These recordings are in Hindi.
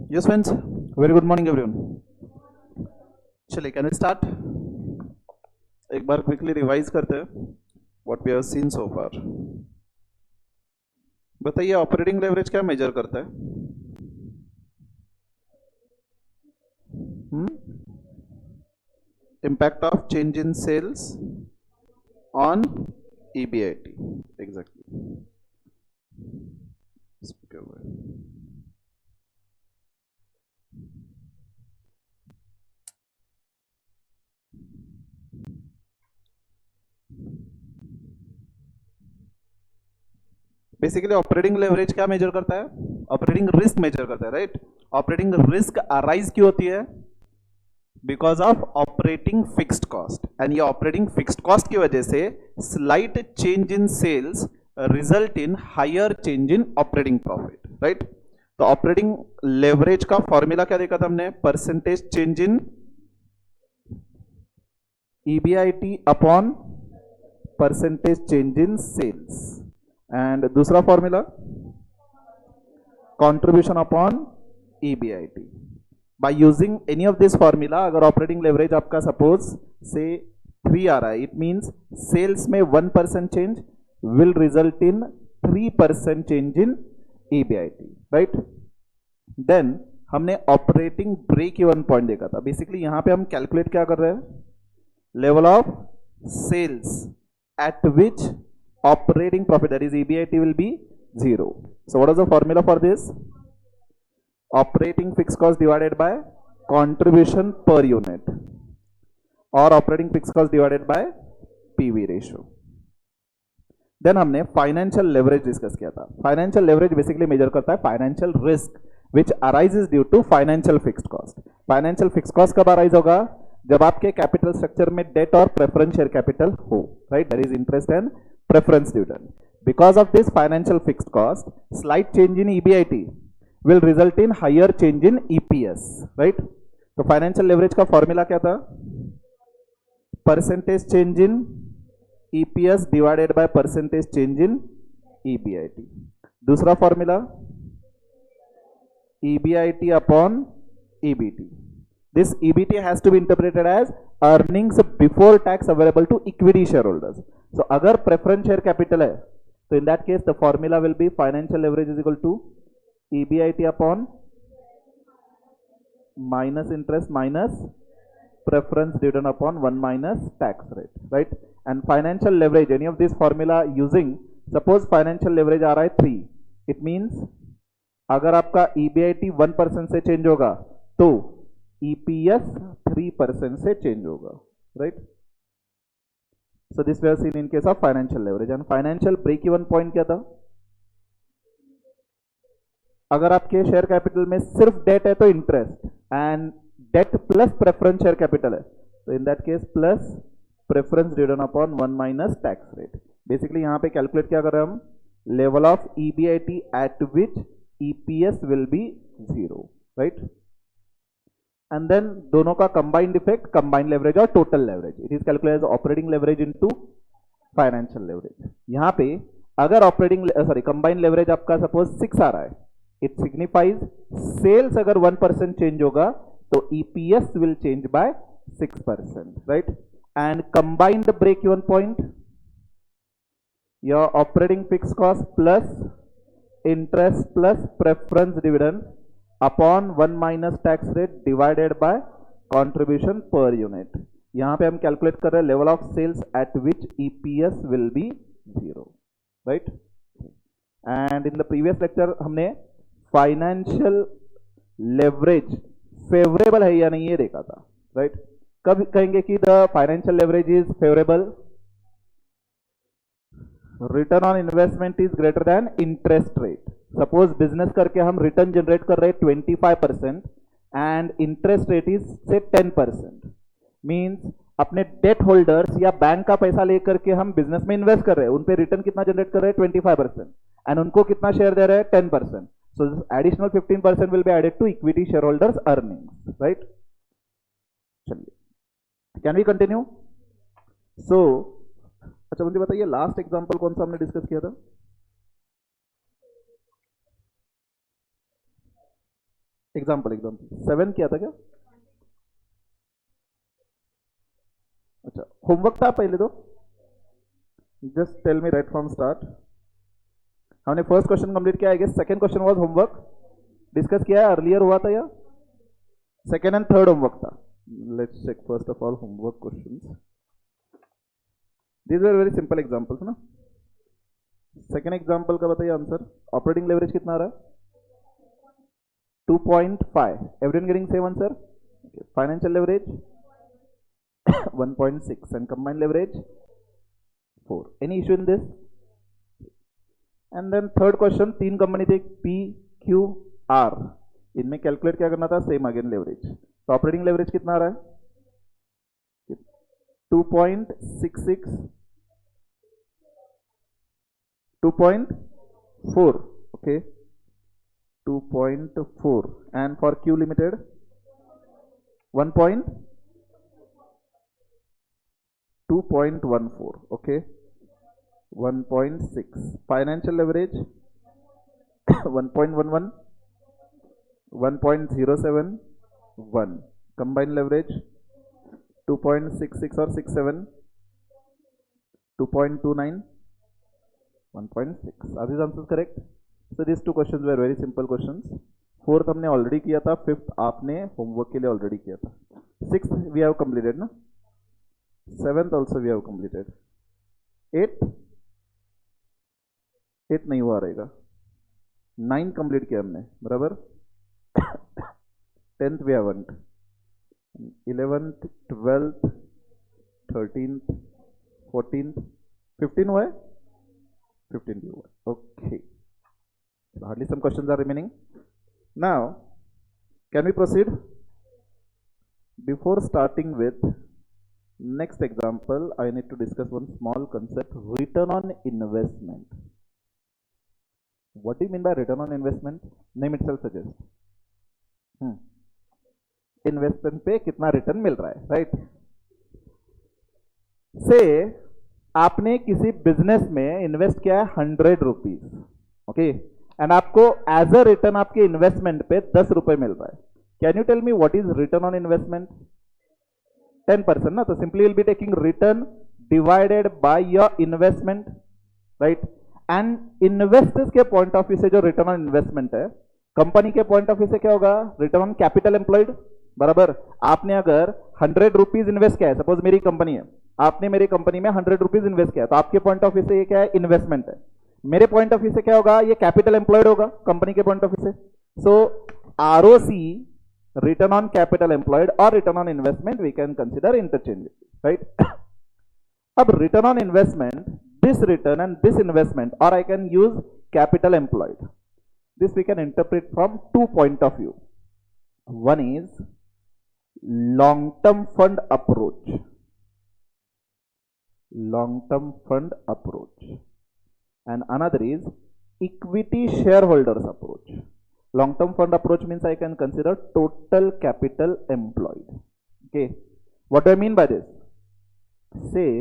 Yes, friends. Very good morning, everyone. चलिए, can we start? एक बार quickly revise करते हैं what we have seen so far. बताइए ऑपरेटिंग लेवरेज क्या मेजर करता है? Impact of change in sales on EBIT. Exactly. Basically operating leverage क्या मेजर करता है? ऑपरेटिंग रिस्क मेजर करता है, राइट? ऑपरेटिंग रिस्क अराइज क्यों होती है? Because of operating fixed cost, and ये ऑपरेटिंग फिक्स्ड कॉस्ट की वजह से slight change in sales result in higher change in operating profit, right? तो ऑपरेटिंग लेवरेज का फॉर्मूला क्या देखा था हमने? Percentage change in EBIT upon percentage change in sales, and दूसरा formula contribution upon EBIT. By using any of this formula, अगर ऑपरेटिंग लेवरेज आपका सपोज से 3 आ रहा है, इट मींस सेल्स में 1% change will result in 3% change in EBIT, right? Then हमने ऑपरेटिंग ब्रेक इवन पॉइंट देखा था. बेसिकली यहां पे हम कैलकुलेट क्या कर रहे हैं? Level of sales at which operating profit, that is EBIT, will be 0. So what is the formula for this? Operating fixed cost divided by contribution per unit, or operating fixed cost divided by PV ratio. Then हमने फाइनेंशियल लेवरेज डिस्कस किया था. फाइनेंशियल लेवरेज बेसिकली मेजर करता है financial risk which arises due to financial fixed cost. Financial fixed cost कब अराइज होगा? जब आपके कैपिटल स्ट्रक्चर में डेट और प्रेफरेंस शेयर कैपिटल हो, right? That is interest and preference dividend. Because of this financial fixed cost, slight change in EBIT will result in higher change in EPS, right? तो financial leverage का formula क्या था? Percentage change in EPS divided by percentage change in EBIT. दूसरा formula EBIT upon EBT. This EBT has to be interpreted as earnings before tax available to equity shareholders. So अगर प्रेफरेंस शेयर कैपिटल है तो in that case the formula will be financial leverage is equal to EBIT upon minus interest minus preference dividend upon 1 minus tax rate, right? And financial leverage, any of this formula using, suppose financial leverage आ रहा है 3, इट मींस अगर आपका EBIT 1% से चेंज होगा तो EPS 3% से चेंज होगा, right? So this we have seen in case of financial leverage. And financial break even point क्या था? अगर आपके शेयर कैपिटल में सिर्फ डेट है तो interest, and debt plus preference share capital है तो in that case plus preference dividend upon 1 minus tax rate. Basically यहां पे कैलकुलेट क्या कर रहे हैं हम? Level of EBIT at which EPS will be 0, right? And then दोनों का कंबाइंड इफेक्ट कंबाइंड लेवरेज और total leverage, it is calculated as operating leverage into financial leverage. यहां पे अगर ऑपरेटिंग कंबाइंड लेवरेज आपका सपोज 6 आ रहा है, इट सिग्निफाइज सेल्स अगर 1% चेंज होगा तो EPS will change by 6%, right? And combined break even point, your operating fix cost plus interest plus preference dividend upon 1 minus tax rate divided by contribution per unit. यहां पे हम कैलकुलेट कर रहे हैं level of sales at which EPS will be 0, right? And in the previous lecture हमने फाइनेंशियल लेवरेज फेवरेबल है या नहीं ये देखा था, राइट? कब कहेंगे कि the financial leverage is favourable? Return on investment is greater than interest rate. Suppose business करके हम रिटर्न जनरेट कर रहे हैं 25% एंड इंटरेस्ट रेट इज से 10%, मींस अपने डेट होल्डर्स या बैंक का पैसा लेकर के हम बिजनेस में इन्वेस्ट कर रहे हैं, उन पे रिटर्न कितना जनरेट कर रहे हैं? 25%, एंड उनको कितना शेयर दे रहे हैं? 10%. So additional 15% will be added to equity share holders earnings, right? चलिए, कैन वी कंटिन्यू? सो अच्छा मुझे बताइए लास्ट एग्जांपल कौन सा हमने डिस्कस किया था? एग्जाम्पल 7 किया था क्या? अच्छा, होमवर्क था पहले तो, just tell me right from start. हमने फर्स्ट क्वेश्चन कंप्लीट किया, I guess second question was homework, discuss किया है, अर्लियर हुआ था या सेकंड एंड थर्ड होमवर्क था? Let's check first of all homework questions. These were very simple examples ना. सेकंड एग्जांपल का बताइए आंसर. ऑपरेटिंग लेवरेज कितना आ रहा है? 2.5. Everyone getting same answer. Financial leverage 1.6 and combined leverage 4. Any issue in this? And then third question, तीन कंपनी थी P, Q, R. इनमें कैलकुलेट क्या करना था? Same again leverage. तो ऑपरेटिंग लेवरेज कितना आ रहा है? 2.66, 2.4. Okay, 2.4. And for Q Limited 2.14. okay, 1.6. Financial leverage 1.11, 1.07, 1. Combined leverage 2.66 or 67, 2.29, 1.6. Are these answers correct? So these two questions were very simple questions. Fourth हमने ऑलरेडी किया था, फिफ्थ आपने होमवर्क के लिए ऑलरेडी किया था, सिक्स्थ वी हैव कंप्लीटेड ना, seventh also we have completed, eight नहीं हुआ रहेगा, 9 कंप्लीट किया हमने बराबर, 10th we haven't, 11th 12th 13th 14th 15 हुआ है, 15 भी हुआ है. Okay, hardly some questions are remaining. Now can we proceed? Before starting with next example, I need to discuss one small concept, return on investment. What do you mean by return on investment? Name itself suggests. Investment पे कितना रिटर्न मिल रहा है, राइट? से आपने किसी बिजनेस में इन्वेस्ट किया है 100 रुपीज, ओके, एंड आपको एज अ रिटर्न आपके इन्वेस्टमेंट पे 10 रुपए मिल रहा है. Can you tell me what is return on investment? 10% ना, तो simply will be taking return divided by your investment, right? And investors के पॉइंट ऑफ व्यू से जो रिटर्न ऑन इन्वेस्टमेंट है, कंपनी के पॉइंट ऑफ व्यू से क्या होगा? रिटर्न ऑन कैपिटल एम्प्लॉयड, बराबर. आपने अगर 100 रुपीज इन्वेस्ट किया है, सपोज मेरी कंपनी है, आपने मेरी कंपनी में 100 रुपीज इन्वेस्ट किया, तो आपके पॉइंट ऑफ व्यू से ये क्या है? इन्वेस्टमेंट है. मेरे पॉइंट ऑफ व्यू से क्या होगा? ये कैपिटल एम्प्लॉयड होगा कंपनी के पॉइंट ऑफ व्यू से. So ROC, return on capital employed और return on investment we can consider interchangeable, right? अब return on investment, this return and this investment, or I can use capital employed. This we can interpret from two point of view. One is long-term fund approach. Long-term fund approach. And another is equity shareholders approach. Long-term fund approach means I can consider total capital employed. Okay. What do I mean by this? Say,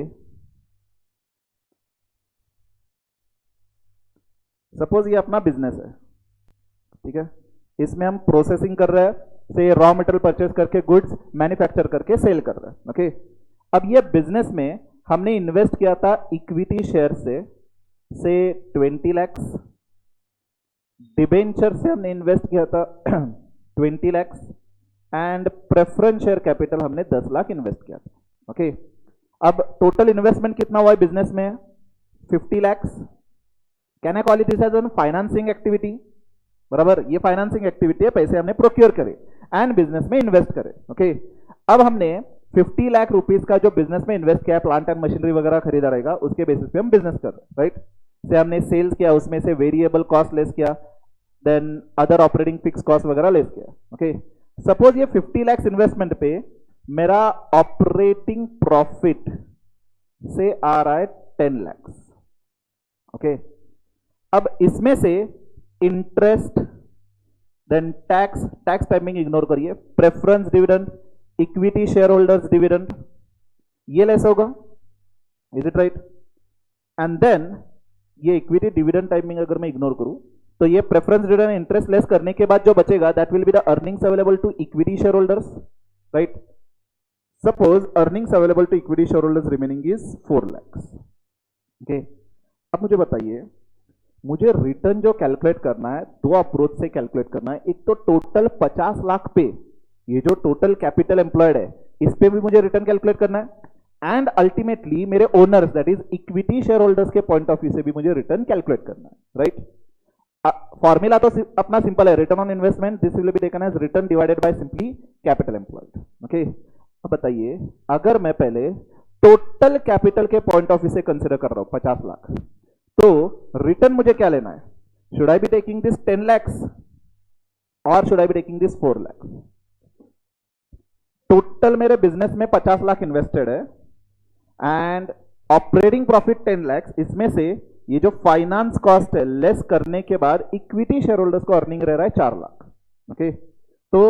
suppose ये अपना बिजनेस है, ठीक है, इसमें हम प्रोसेसिंग कर रहे हैं, से रॉ मटेरियल परचेस करके गुड्स मैन्युफैक्चर करके सेल कर रहे हैं, ओके. अब ये बिजनेस में हमने इन्वेस्ट किया था इक्विटी शेयर से 20 लाख, डिबेंचर से हमने इन्वेस्ट किया था 20 lakh, and preference share capital हमने 10 लाख इन्वेस्ट किया था, ओके. अब टोटल इन्वेस्टमेंट कितना हुआ है बिजनेस में? 50 lakh. Can I call it this as an financing activity, बराबर. ये फाइनेंसिंग एक्टिविटी है, पैसे हमने प्रोक्योर करे एंड बिजनेस में इन्वेस्ट करे, ओके. अब हमने 50 लाख रुपीस का जो बिजनेस में इन्वेस्ट किया, प्लांट एंड मशीनरी वगैरह खरीदा रहेगा, उसके बेसिस पे हम बिजनेस कर रहे हैं, राइट? से हमने सेल्स किया, उसमें से वेरिएबल कॉस्ट लेस किया, then other operating fix cost वगैरह लेस किया, ओके. सपोज ये 50 लाख इन्वेस्टमेंट पे मेरा ऑपरेटिंग प्रॉफिट से आ रहा है 10 लाख, ओके. अब इसमें से interest, then tax timing ignore करिए, preference dividend, equity share holders dividend, ये लेस होगा, is it right? And then ये इक्विटी डिविडेंड टाइमिंग अगर मैं इग्नोर करूं, तो ये प्रेफरेंस डिविडेंड इंटरेस्ट लेस करने के बाद जो बचेगा that will be the earnings available to equity share holders, right. Suppose earnings available to equity share holders remaining is 4 lakhs. Okay, अब मुझे बताइए, मुझे रिटर्न जो कैलकुलेट करना है दो अप्रोच से कैलकुलेट करना है. एक तो टोटल 50 लाख पे, ये जो टोटल कैपिटल एम्प्लॉयड है इस पे भी मुझे रिटर्न कैलकुलेट करना है, एंड अल्टीमेटली मेरे owners that is equity share holders के पॉइंट ऑफ व्यू से भी मुझे रिटर्न कैलकुलेट करना है, राइट. फॉर्मूला तो अपना सिंपल है, return on investment this will be taken as return divided by simply capital employed. Okay, अब बताइए, अगर मैं पहले टोटल कैपिटल के पॉइंट ऑफ व्यू से कंसिडर कर रहा हूं 50 लाख, तो रिटर्न मुझे क्या लेना है? Should I be taking this 10 lakhs और should I be taking this 4 lakhs? Total मेरे बिजनेस में 50 लाख इन्वेस्टेड है एंड ऑपरेटिंग प्रॉफिट 10 lakhs. इसमें से ये जो फाइनेंस कॉस्ट है लेस करने के बाद इक्विटी शेयर होल्डर्स को अर्निंग रह रहा है 4 लाख. ओके, तो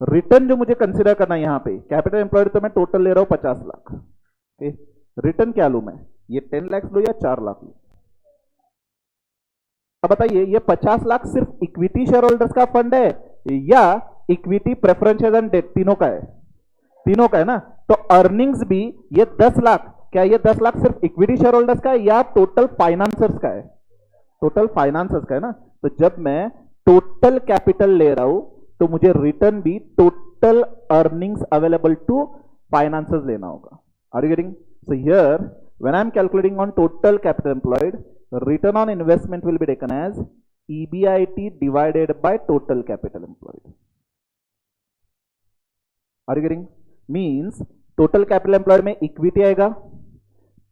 रिटर्न जो मुझे कंसिडर करना है यहां पे, कैपिटल एम्प्लॉयड तो मैं टोटल ले रहा हूं 50 लाख. ओके, रिटर्न क्या लूं मैं? ये 10 lakhs लूं या 4 लाख लूं? अब बताइए, ये 50 लाख सिर्फ इक्विटी शेयर होल्डर्स का फंड है या इक्विटी प्रेफरेंस एंड डेट तीनों का है? तीनों का है ना. तो अर्निंग्स भी ये 10 लाख, क्या ये 10 लाख सिर्फ इक्विटी शेयर होल्डर्स का है या टोटल फाइनेंसर्स का है? टोटल फाइनेंसर्स का है ना. तो जब मैं टोटल कैपिटल ले रहा हूं तो मुझे रिटर्न भी total earnings available to financers लेना होगा. Are you getting? So here when I am calculating on total capital employed, return on investment will be taken as EBIT divided by total capital employed. Are you getting? Means total capital employed में इक्विटी आएगा,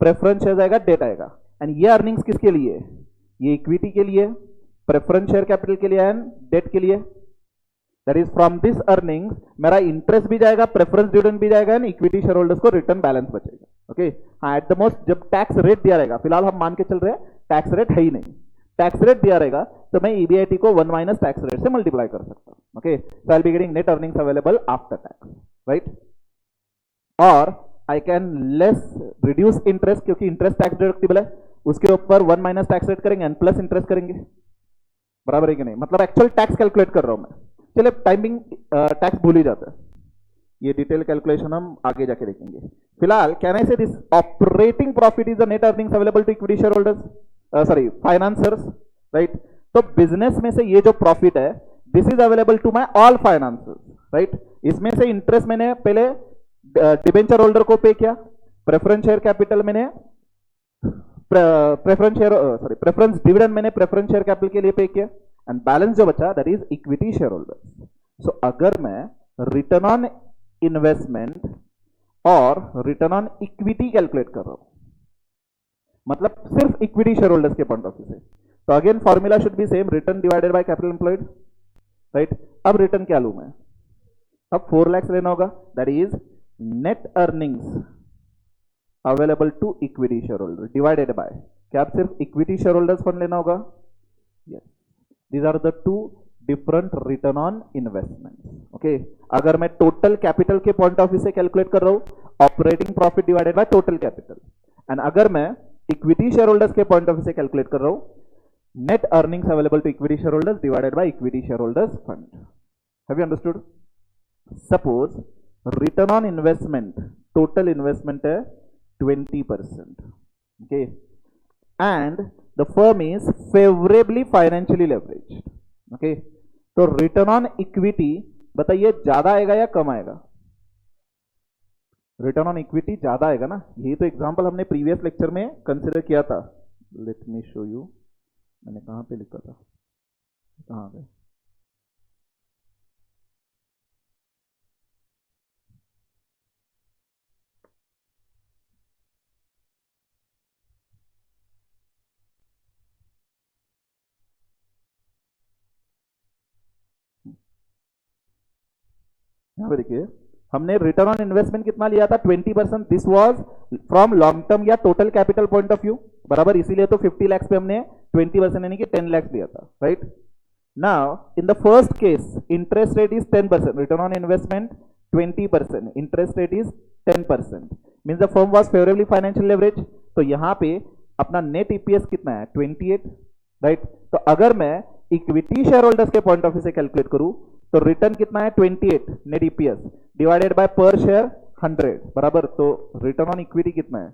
प्रेफरेंस शेयर आएगा, डेट आएगा. एंड ये अर्निंग्स किसके लिए? ये इक्विटी के लिए, प्रेफरेंस शेयर कैपिटल के लिए एंड डेट के लिए. That is from this earnings मेरा इंटरेस्ट भी जाएगा, प्रेफरेंस डिविडेंड भी जाएगा एंड इक्विटी शेयर होल्डर्स को रिटर्न बैलेंस बचेगा. ओके, हाँ, एट द मोस्ट जब टैक्स रेट दिया रहेगा, फिलहाल हम मान के चल रहे हैं टैक्स रेट है ही नहीं, टैक्स रेट दिया रहेगा तो मैं EBIT को 1 माइनस टैक्स रेट से मल्टीप्लाई कर सकता हूं. Okay, so I will be getting net earnings available after tax, right. और I can less reduce interest, क्योंकि इंटरेस्ट टैक्स डिडक्टिबल है, उसके ऊपर 1 माइनस टैक्स रेट करेंगे एंड प्लस इंटरेस्ट करेंगे. बराबर है कि नहीं? मतलब एक्चुअल टैक्स कैलकुलेट कर रहा हूं मैं. चलिए, टाइमिंग टैक्स भूल ही जाता है, ये डिटेल कैलकुलेशन हम आगे जाके देखेंगे. फिलहाल can I say this operating profit is the net earnings available to equity share holders, sorry financers, right. तो बिजनेस में से ये जो प्रॉफिट है this is available to my all financers, right. इसमें से इंटरेस्ट मैंने पहले डिबेंचर होल्डर को पे किया, प्रेफरेंस शेयर कैपिटल मैंने प्रेफरेंस डिविडेंड मैंने प्रेफरेंस शेयर कैपिटल के लिए पे किया एंड बैलेंस जो बचा that is equity share holders. So अगर मैं रिटर्न ऑन इन्वेस्टमेंट और रिटर्न ऑन इक्विटी कैलकुलेट कर रहा हूं, मतलब सिर्फ इक्विटी शेयर होल्डर्स के पॉइंट ऑफ व्यू से, तो again formula should be same, return divided by capital employed, right. अब रिटर्न क्या लूं मैं? अब 4 lakhs लेना होगा, that is net earnings available to equity share holder divided by, क्या आप सिर्फ इक्विटी शेयर होल्डर्स फंड लेना होगा? Yes, these are the two different return on investment. Okay, अगर मैं टोटल कैपिटल के पॉइंट ऑफ व्यू से कैलकुलेट कर रहा हूं, operating profit divided by total capital, and अगर मैं इक्विटी शेयर होल्डर्स के पॉइंट ऑफ व्यू से कैलकुलेट कर रहा हूं, net earnings available to equity share holders divided by equity share holders fund. Have you understood? Suppose return on investment, total investment है 20%, okay, and the firm is favourably financially leveraged. Okay, तो रिटर्न ऑन इक्विटी बताइए ज्यादा आएगा या कम आएगा? रिटर्न ऑन इक्विटी ज्यादा आएगा ना. यही तो एग्जांपल हमने प्रीवियस लेक्चर में कंसिडर किया था. लेट मी शो यू, मैंने कहां पे लिखा था, कहां पे? यहां पे देखिए, हमने रिटर्न ऑन इन्वेस्टमेंट कितना लिया था? 20%. This was from long term या total capital point of view, बराबर. इसीलिए तो 50 lakhs पे हमने 20% यानी कि 10 lakhs लिया था, right. Now in the first case interest rate is 10%, return on investment 20%, interest rate is 10%, means the firm was favourably financial leverage. तो यहां पे अपना नेट ईपीएस कितना है? 28, राइट. तो अगर मैं इक्विटी शेयर होल्डर्स के पॉइंट ऑफ व्यू से कैलकुलेट करूं तो रिटर्न कितना है 28 नेट ईपीएस डिवाइडेड बाय पर शेयर 100 बराबर, तो रिटर्न ऑन इक्विटी कितना है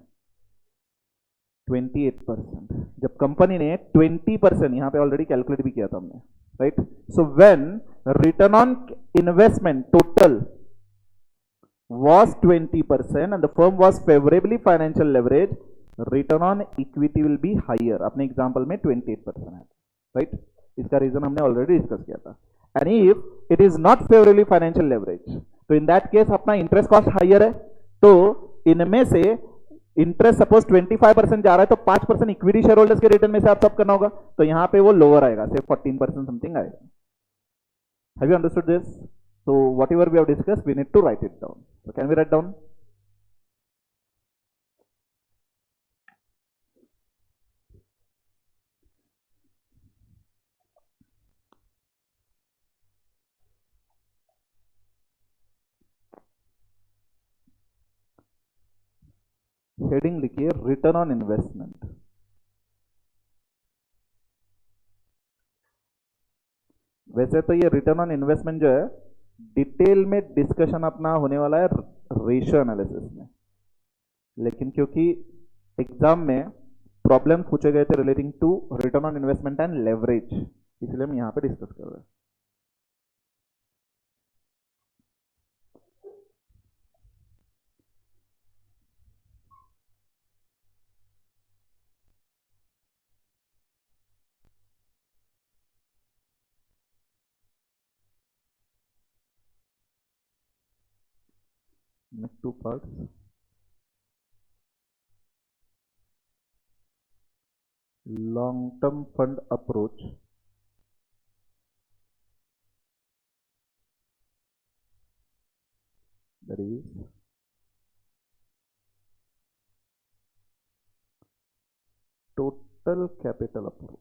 28%। जब कंपनी ने 20% यहां पे ऑलरेडी कैलकुलेट भी किया था हमने, right. So when return on investment total was 20% and the firm was favorably financial leverage, return on equity will be higher। अपने एग्जांपल में 28% है, राइट। इसका रीजन हमने ऑलरेडी डिस्कस किया था। And if it is not favourably financial leverage तो इन दैट केस अपना इंटरेस्ट कॉस्ट हाइयर है, तो इनमें से इंटरेस्ट सपोज 25% जा रहा है तो 5% इक्विटी शेयर होल्डर्स के रिटर्न में से आप सब करना होगा, तो यहां पे वो लोअर आएगा, सिर्फ 14% समथिंग आएगा। Have you understood this? So whatever we have discussed, we need to write it down. So can we write down? Heading लिखिए रिटर्न ऑन इन्वेस्टमेंट। वैसे तो ये रिटर्न ऑन इन्वेस्टमेंट जो है डिटेल में डिस्कशन अपना होने वाला है रेशियो एनालिसिस में, लेकिन क्योंकि एग्जाम में प्रॉब्लम्स पूछे गए थे relating to return on investment and leverage, इसलिए हम यहां पे डिस्कस कर रहे हैं। Next two parts. Long-term fund approach. That is total capital approach.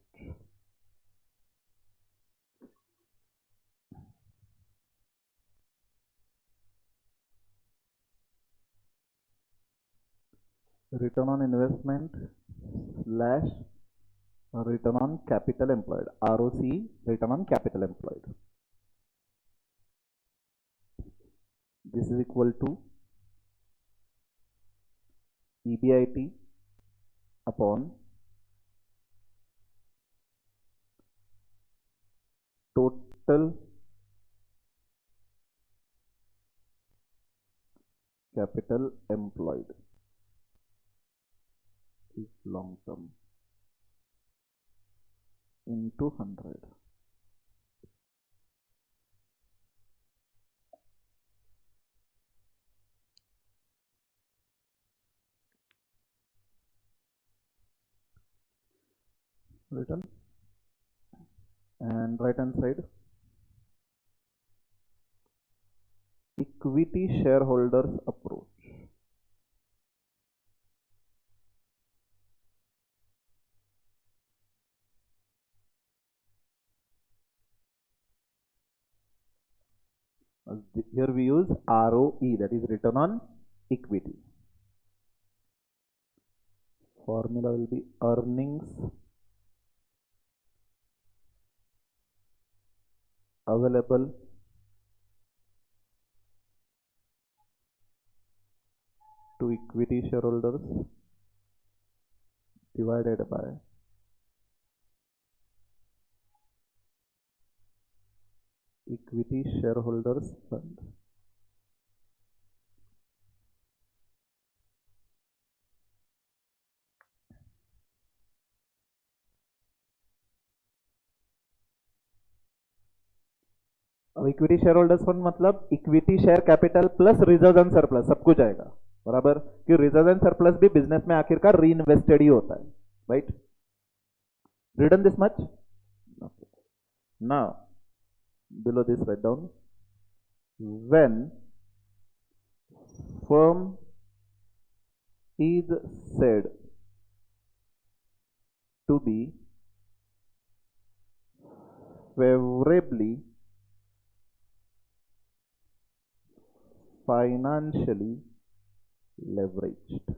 Return on investment slash return on capital employed, ROC, return on capital employed. This is equal to EBIT upon total capital employed is long term into 100. Written, and right hand side equity shareholders approach. Here we use ROE, that is return on equity. Formula will be earnings available to equity shareholders divided by equity shareholders fund. अब इक्विटी शेयर होल्डर्स फंड मतलब equity share capital plus reserve and surplus सब कुछ आएगा, बराबर, कि रिजर्व एंड सरप्लस भी बिजनेस में आखिरकार री इन्वेस्टेड ही होता है, right. Return this much now, below this write down when firm is said to be favorably financially leveraged.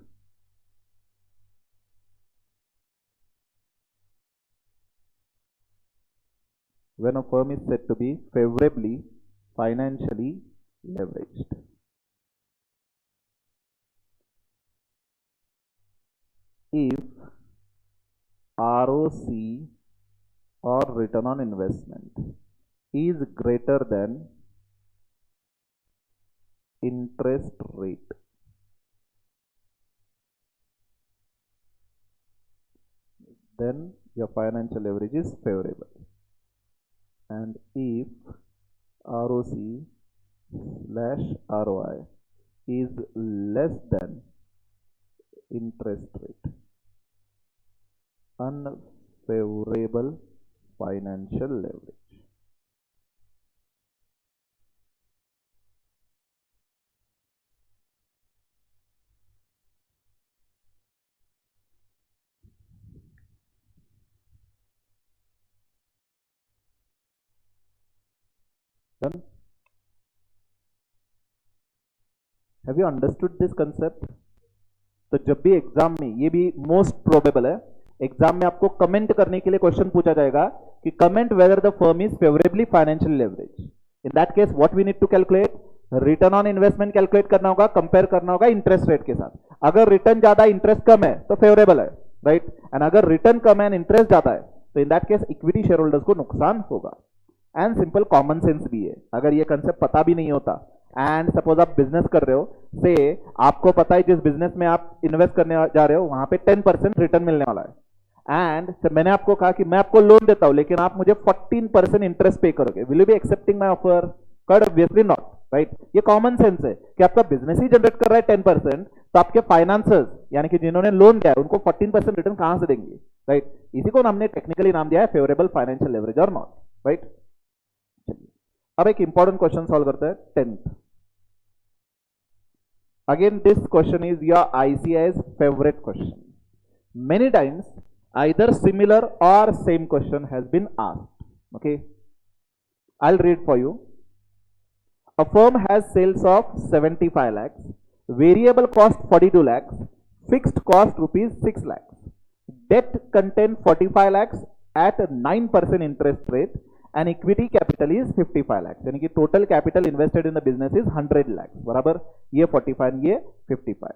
when a firm is said to be favorably financially leveraged. If ROC or return on investment is greater than interest rate, then your financial leverage is favorable. And if ROC/ROI is less than interest rate, unfavorable financial leverage. Done? Have you understood this concept? तो जब भी एग्जाम में, ये भी मोस्ट प्रोबेबल है, एग्जाम में आपको कमेंट करने के लिए क्वेश्चन पूछा जाएगा कि comment whether the firm is favourably financial leverage. In that case what we need to calculate, return on investment calculate करना होगा, कंपेयर करना होगा इंटरेस्ट रेट के साथ. अगर रिटर्न ज्यादा इंटरेस्ट कम है तो फेवरेबल है, राइट. एंड अगर रिटर्न कम है एंड इंटरेस्ट ज्यादा है तो in that case equity share holders को नुकसान होगा. एंड सिंपल कॉमन सेंस भी है. अगर ये कंसेप्ट पता भी नहीं होता एंड सपोज आप बिजनेस कर रहे हो, से आपको पता है जिस बिजनेस में आप इन्वेस्ट करने जा रहे हो वहां पे 10% रिटर्न मिलने वाला है, एंड मैंने आपको कहा कि मैं आपको लोन देता हूं लेकिन आप मुझे 14% इंटरेस्ट पे करोगे, will you be accepting my offer? Cut obviously not, right. ये कॉमन सेंस है कि आपका बिजनेस ही जनरेट कर रहा है 10%, तो आपके फाइनेंसर्स यानी कि जिन्होंने लोन दिया है उनको 14% रिटर्न कहां से देंगे, राइट. इसी को हमने टेक्निकली नाम दिया है फेवरेबल फाइनेंशियल लेवरेज और नॉट, राइट. अब एक इंपॉर्टेंट क्वेश्चन सॉल्व करते हैं, 10th. Again, this question is your ICAI's favorite question. Many times, either similar or same question has been asked. Okay, I'll read for you. A firm has sales of 75 lakhs, variable cost 42 lakhs, fixed cost rupees 6 lakhs. Debt contain 45 lakhs at 9% interest rate, and equity capital is 55 lakhs. यानी कि total capital invested in the business is 100 lakhs. बराबर, ये 45 ये 55.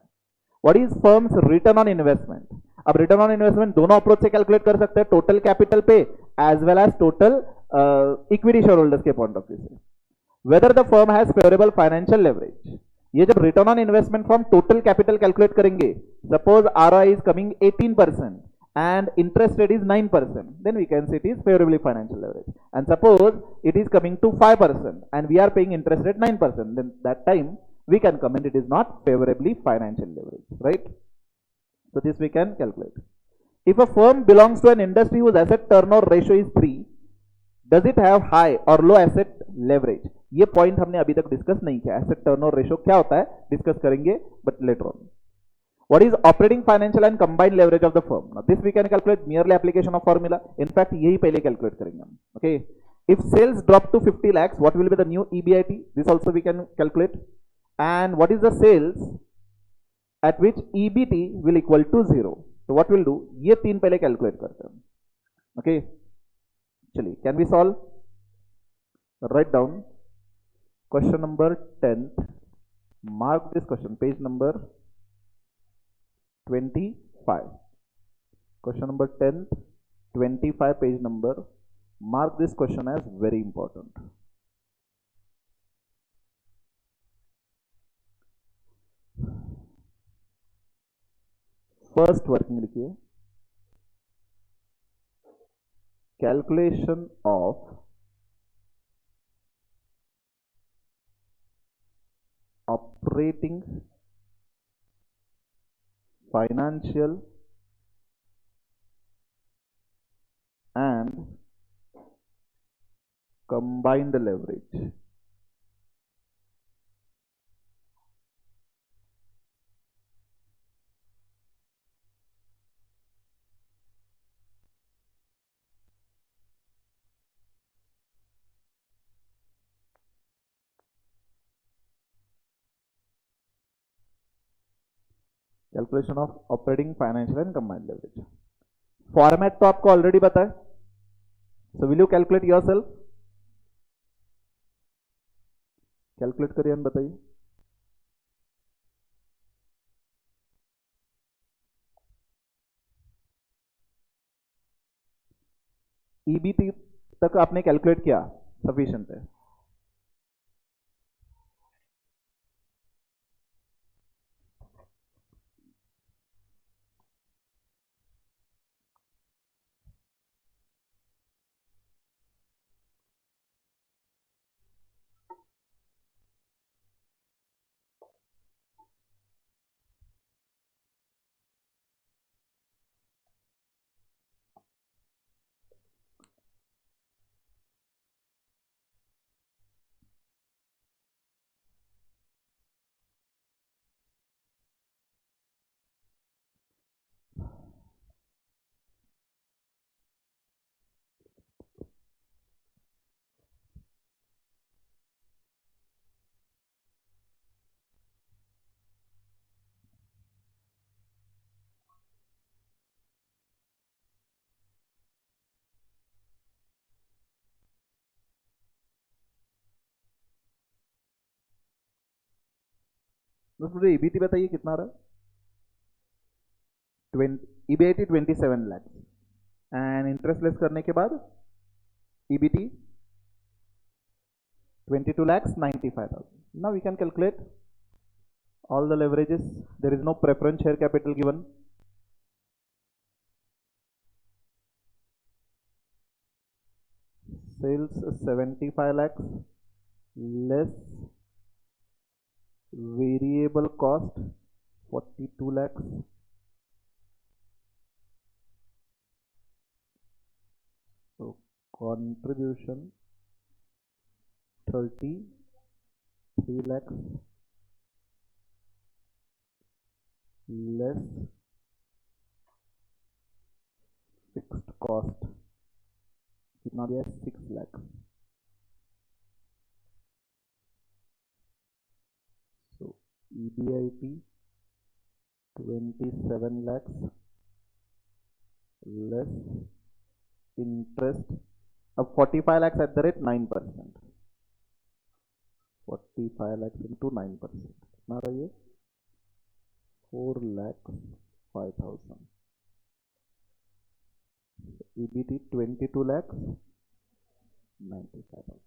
What is firm's return on investment? अब return on investment दोनों अप्रोच से कैलकुलेट कर सकते हैं, टोटल कैपिटल पे as well as total equity share holders के पॉइंट ऑफ व्यू से. Whether the firm has favourable financial leverage, ये जब return on investment from total capital calculate करेंगे, suppose ROI is coming 18% and interest rate is 9%, then we can say it is favorably financial leverage. And suppose it is coming to 5% and we are paying interest rate 9%, then that time we can comment it is not favorably financial leverage, right? So this we can calculate. If a firm belongs to an industry whose asset turnover ratio is 3, does it have high or low asset leverage? ये पॉइंट हमने अभी तक डिस्कस नहीं किया. एसेट टर्नओवर रेशियो क्या होता है डिस्कस करेंगे, but later on. What is operating financial and combined leverage of the firm? Now this we can calculate merely application of formula. In fact यही पहले calculate करेंगे हम. Okay. If sales drop to 50 lakhs, what will be the new EBIT? This also we can calculate. And what is the sales at which EBT will equal to 0? So what we'll do, ये तीन पहले calculate करते हैं. Okay. चलिए, can we solve? Write down question number 10th. Mark this question, page number 25. Question number 10th, 25 page number. Mark this question as very important. First working लिखिए, calculation of operating financial and combined leverage. Calculation of operating financial and combined leverage. Format तो आपको ऑलरेडी पता है. So will you calculate yourself? Calculate करिए और बताइए. ईबीटी तक आपने कैलकुलेट किया, सफिशिएंट है. बस मुझे ईबीटी बताइए कितना रहा. 20 EBIT 27 lakh and interest less करने के बाद EBT 22 lakhs 95,000. Now we can calculate all the leverages. There is no preference share capital given. Sales 75 lakhs less variable cost 42 lakhs. So contribution 33 lakhs less fixed cost कितना दिया, 6 lakhs. So EBIT 27 lakhs less interest. अब 45 lakhs at the rate 9%. 45 lakhs into 9% कितना रहा ये, 4,05,000. EBT 22 lakhs 95,000.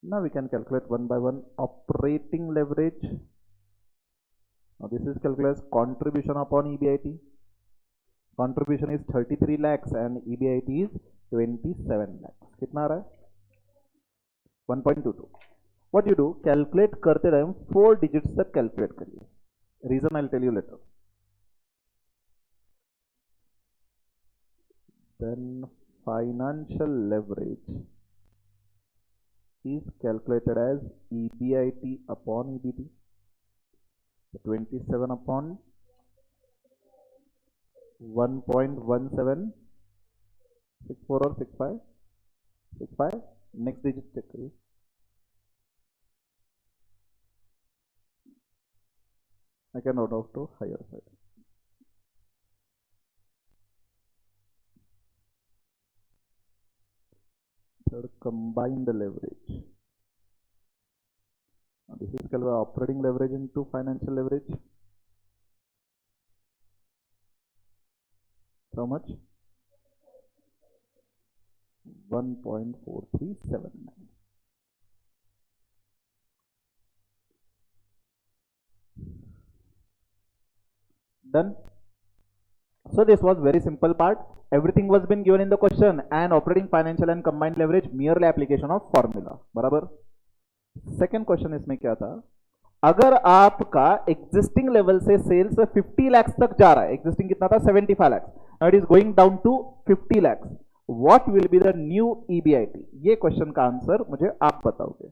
Now we can calculate one by one operating leverage. Now this is calculated as contribution upon EBIT. Contribution is 33 lakhs and EBIT is 27 lakhs. कितना आ रहा है, 1.22. What you do, calculate करते रहे, 4 digits तक calculate करिए. Reason I'll tell you later. Then financial leverage is calculated as EBIT upon EBT. 27 upon 1.1764 or 65. 65. Next digit check करिए. I can note off to higher side. Third, combined leverage. Now this is called operating leverage into financial leverage. How much? 1.4379. Done. So this was very simple part. Everything was been given in the question and operating financial and combined leverage merely application of formula. बराबर. सेकेंड क्वेश्चन इसमें क्या था, अगर आपका एग्जिस्टिंग लेवल से सेल्स 50 lakhs तक जा रहा है, एग्जिस्टिंग कितना था 75 lakhs, now it is going down to 50 lakhs, what will be the new EBIT. ये क्वेश्चन का आंसर मुझे आप बताओगे.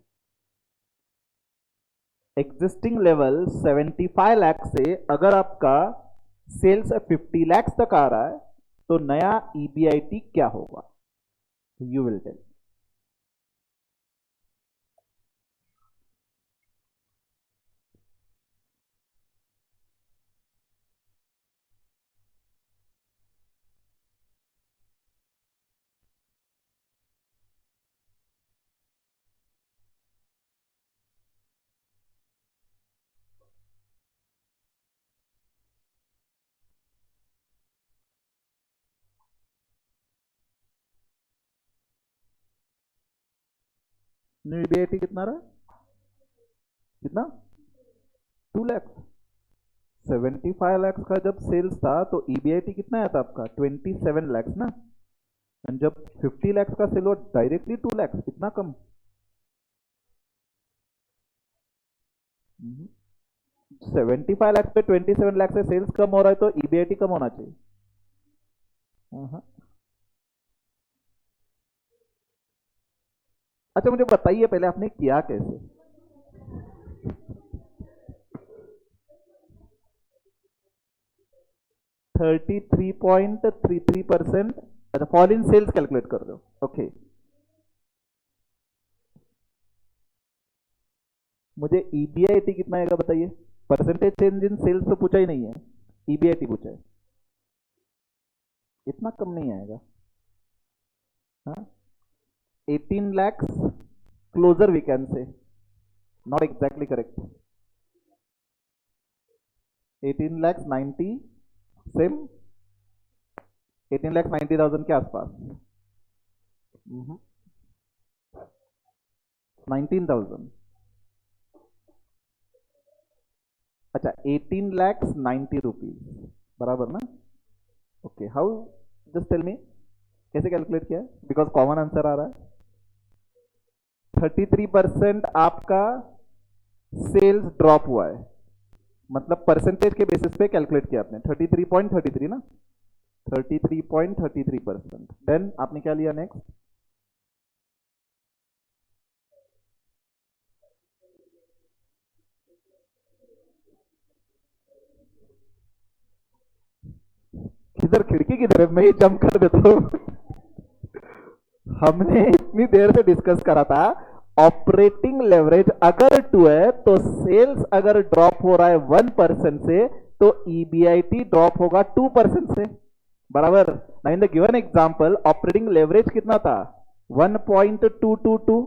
एग्जिस्टिंग लेवल 75 lakhs से अगर आपका सेल्स 50 lakhs तक आ रहा है तो नया ईबीआईटी क्या होगा, you will tell. New EBIT कितना रहा? कितना? 2 लाख। 75 लाख का जब सेल्स था तो ईबीआईटी कितना आया था आपका? 27 लाख ना। एंड जब 50 लाख का सेल हुआ डायरेक्टली 2 लाख, इतना कम। 75 लाख पे 27 लाख से सेल्स कम हो रहा है तो ईबीआईटी कम होना चाहिए। अच्छा मुझे बताइए पहले आपने किया कैसे? %33.33%। अच्छा फॉल इन सेल्स कैलकुलेट कर रहे हो, ओके। मुझे ईबीआईटी कितना आएगा बताइए? परसेंटेज चेंज इन सेल्स तो पूछा ही नहीं है, ईबीआईटी पूछा है। इतना कम नहीं आएगा। हाँ 18 lakhs closer we can say, not exactly correct। 18 lakhs 90 same 18 lakhs 90,000 के आसपास। 19,000। अच्छा 18 lakhs 90 रुपीज बराबर ना? Okay how, just tell me कैसे कैलकुलेट किया है, बिकॉज कॉमन आंसर आ रहा है। 33% आपका सेल्स ड्रॉप हुआ है, मतलब परसेंटेज के बेसिस पे कैलकुलेट किया आपने। 33.33 ना, 33.33%। देन आपने क्या लिया नेक्स्ट? किधर खिड़की किधर है, मैं ही जंप कर देता हूं। हमने इतनी देर से डिस्कस करा था ऑपरेटिंग लेवरेज अगर 2 है तो सेल्स अगर ड्रॉप हो रहा है 1% से तो ईबीआईटी ड्रॉप होगा 2% से, बराबर ना। In the given example operating leverage कितना था? 1.222।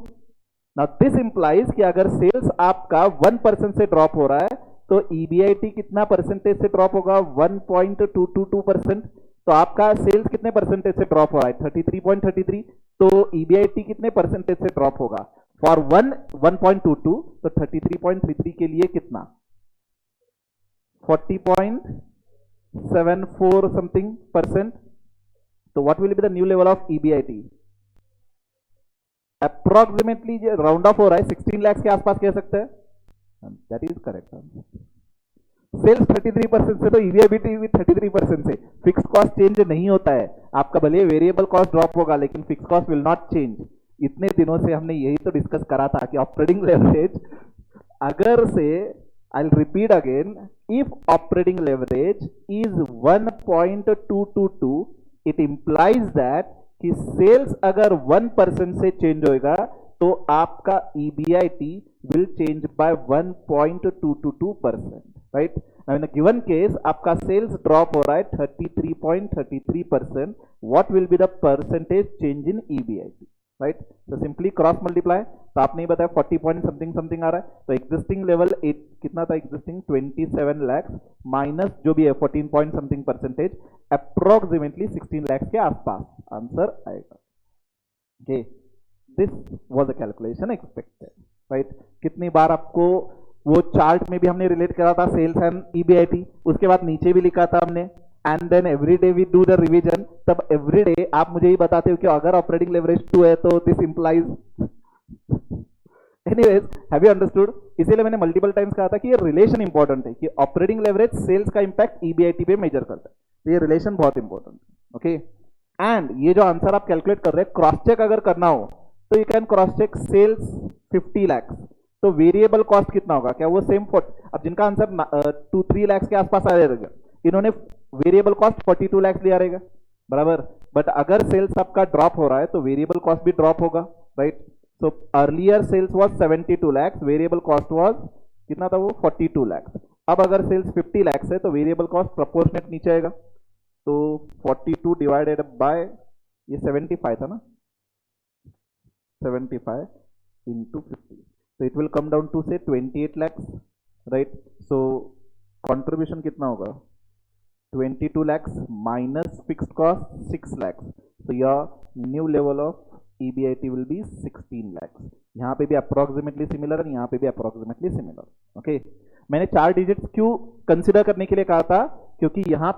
नाउ दिस इंप्लाइज कि अगर सेल्स आपका 1% से ड्रॉप हो रहा है तो ईबीआईटी कितना परसेंटेज से ड्रॉप होगा? 1.222%। तो आपका सेल्स कितने परसेंटेज से ड्रॉप हो रहा है? 33.33। तो ईबीआईटी कितने परसेंटेज से ड्रॉप होगा? फॉर 1.22 तो 33.33 के लिए कितना? 40.74 समथिंग %। तो what will be the new level of EBIT? Approximately round of हो रहा है 16 लाख के आसपास कह सकते हैं। That is correct answer. Sales 33% से तो ईबीआईटी भी 33% से। फिक्स कॉस्ट चेंज नहीं होता है आपका, भले वेरिएबल कॉस्ट ड्रॉप होगा लेकिन fix cost will not change. इतने दिनों से हमने यही तो डिस्कस करा था कि ऑपरेटिंग लेवरेज अगर से, I will repeat again, if operating leverage is 1.222 it implies that कि सेल्स अगर 1% से चेंज होएगा तो आपका EBIT will change bye 1.222%, right. Now in the given case आपका सेल्स ड्रॉप हो रहा है 33.33%, what will be the percentage change in EBIT, right. तो सिंपली क्रॉस मल्टीप्लाई, तो आपने ही बताया 40 पॉइंट समथिंग समथिंग आ रहा है, तो एग्जिस्टिंग लेवल कितना था? एग्जिस्टिंग 27 लाख माइनस जो भी है 14 पॉइंट समथिंग %, अप्रोक्सीमेटली 16 लाख के आसपास आंसर आएगा। Okay, this was a calculation expected, right. कितनी बार आपको वो चार्ट में भी हमने रिलेट करा था सेल्स एंड ईबीआईटी, उसके बाद नीचे भी लिखा था हमने, and then every day we do the revision. तब एवरी डे आप मुझे ही बताते हो कि अगर ऑपरेटिंग लेवरेज 2 है तो this implies. Anyways, have you understood? इसीलिए मैंने मल्टीपल टाइम्स कहा था कि ये रिलेशन इंपॉर्टेंट है कि ऑपरेटिंग लेवरेज सेल्स का इंपैक्ट ईबीआईटी पे मेजर करता है, तो ये रिलेशन बहुत इंपॉर्टेंट है, ओके। एंड ये जो आंसर आप कैलकुलेट कर रहे हैं, क्रॉस चेक अगर करना हो तो you can cross check sales 50 lakh, तो वेरिएबल कॉस्ट कितना होगा? क्या वो सेम? अब जिनका आंसर 2-3 लाख के आसपास आ जाएगा, इन्होंने वेरिएबल कॉस्ट 42 लाख लिया रहेगा, बराबर। बट अगर सेल्स आपका ड्रॉप हो रहा है तो वेरिएबल कॉस्ट भी ड्रॉप होगा, right. So earlier sales was 72 lakh, variable cost was कितना था? वो 42 लाख। अब अगर सेल्स 50 लाख है तो वेरिएबल कॉस्ट प्रोपोर्शनेट नीचे आएगा, तो 42 डिवाइडेड बाय ये 75 था ना, 75 into 50, so it will come down to say 28 lakhs, right? So contribution कितना होगा? 22 lakhs minus fixed cost 6 lakhs, so your new level of EBIT will be 16 lakhs. यहाँ पे भी अप्रोक्सीमेटली सिमिलर, यहाँ पे भी अप्रोक्सीमेटली सिमिलर. ओके, मैंने 4 डिजिट्स क्यों कंसिडर करने के लिए कहा था, क्योंकि यहाँ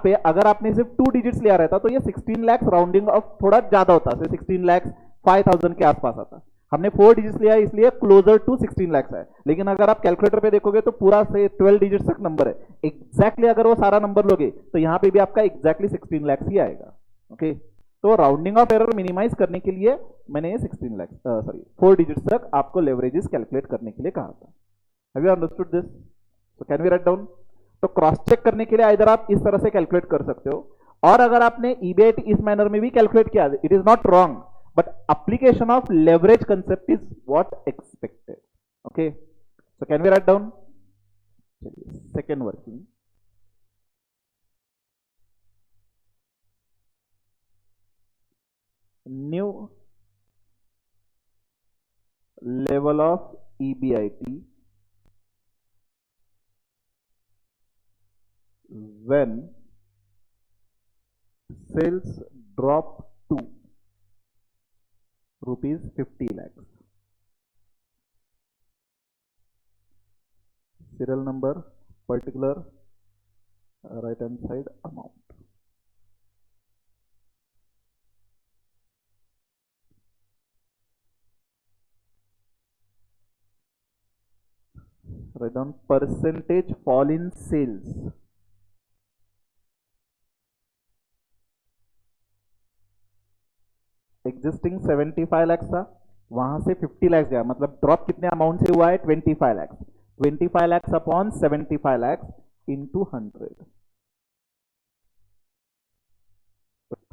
पे अगर आपने सिर्फ 2 डिजिट्स लिया रहता तो ये 16 lakhs राउंडिंग ऑफ थोड़ा ज्यादा होता, 16 lakhs 5,000 के आसपास आता. हमने 4 डिजिट्स लिया इसलिए क्लोजर टू 16 lakhs है. लेकिन अगर आप कैलकुलेटर पे देखोगे तो पूरा से 12 डिजिट्स तक नंबर है. एग्जैक्टली अगर वो सारा नंबर लोगे तो यहाँ पे भी आपका एग्जैक्टली 16 lakhs ही आएगा. ओके, तो राउंडिंग ऑफ एरर मिनिमाइज करने के लिए मैंने ये 16 lakhs 4 डिजिट्स तक आपको लेवरेजेस कैलकुलेट करने के लिए कहा था. Have you understood this? So can we write down? तो क्रॉस चेक करने के लिए इधर आप इस तरह से कैलकुलेट कर सकते हो, और अगर आपने EBIT इस मैनर में भी कैलकुलेट किया, it is not wrong, but application of leverage concept is what expected. Okay, so can we write down? Second working, new level of EBIT when sales drop to rupees 50 lakhs. Serial number, particular, right hand side amount. Write down percentage fall in sales. Existing 75 lakhs था, वहां से 50 lakhs गया, मतलब ड्रॉप कितने अमाउंट से हुआ है? 25 lakhs. 25 lakhs upon 75 lakhs into 100,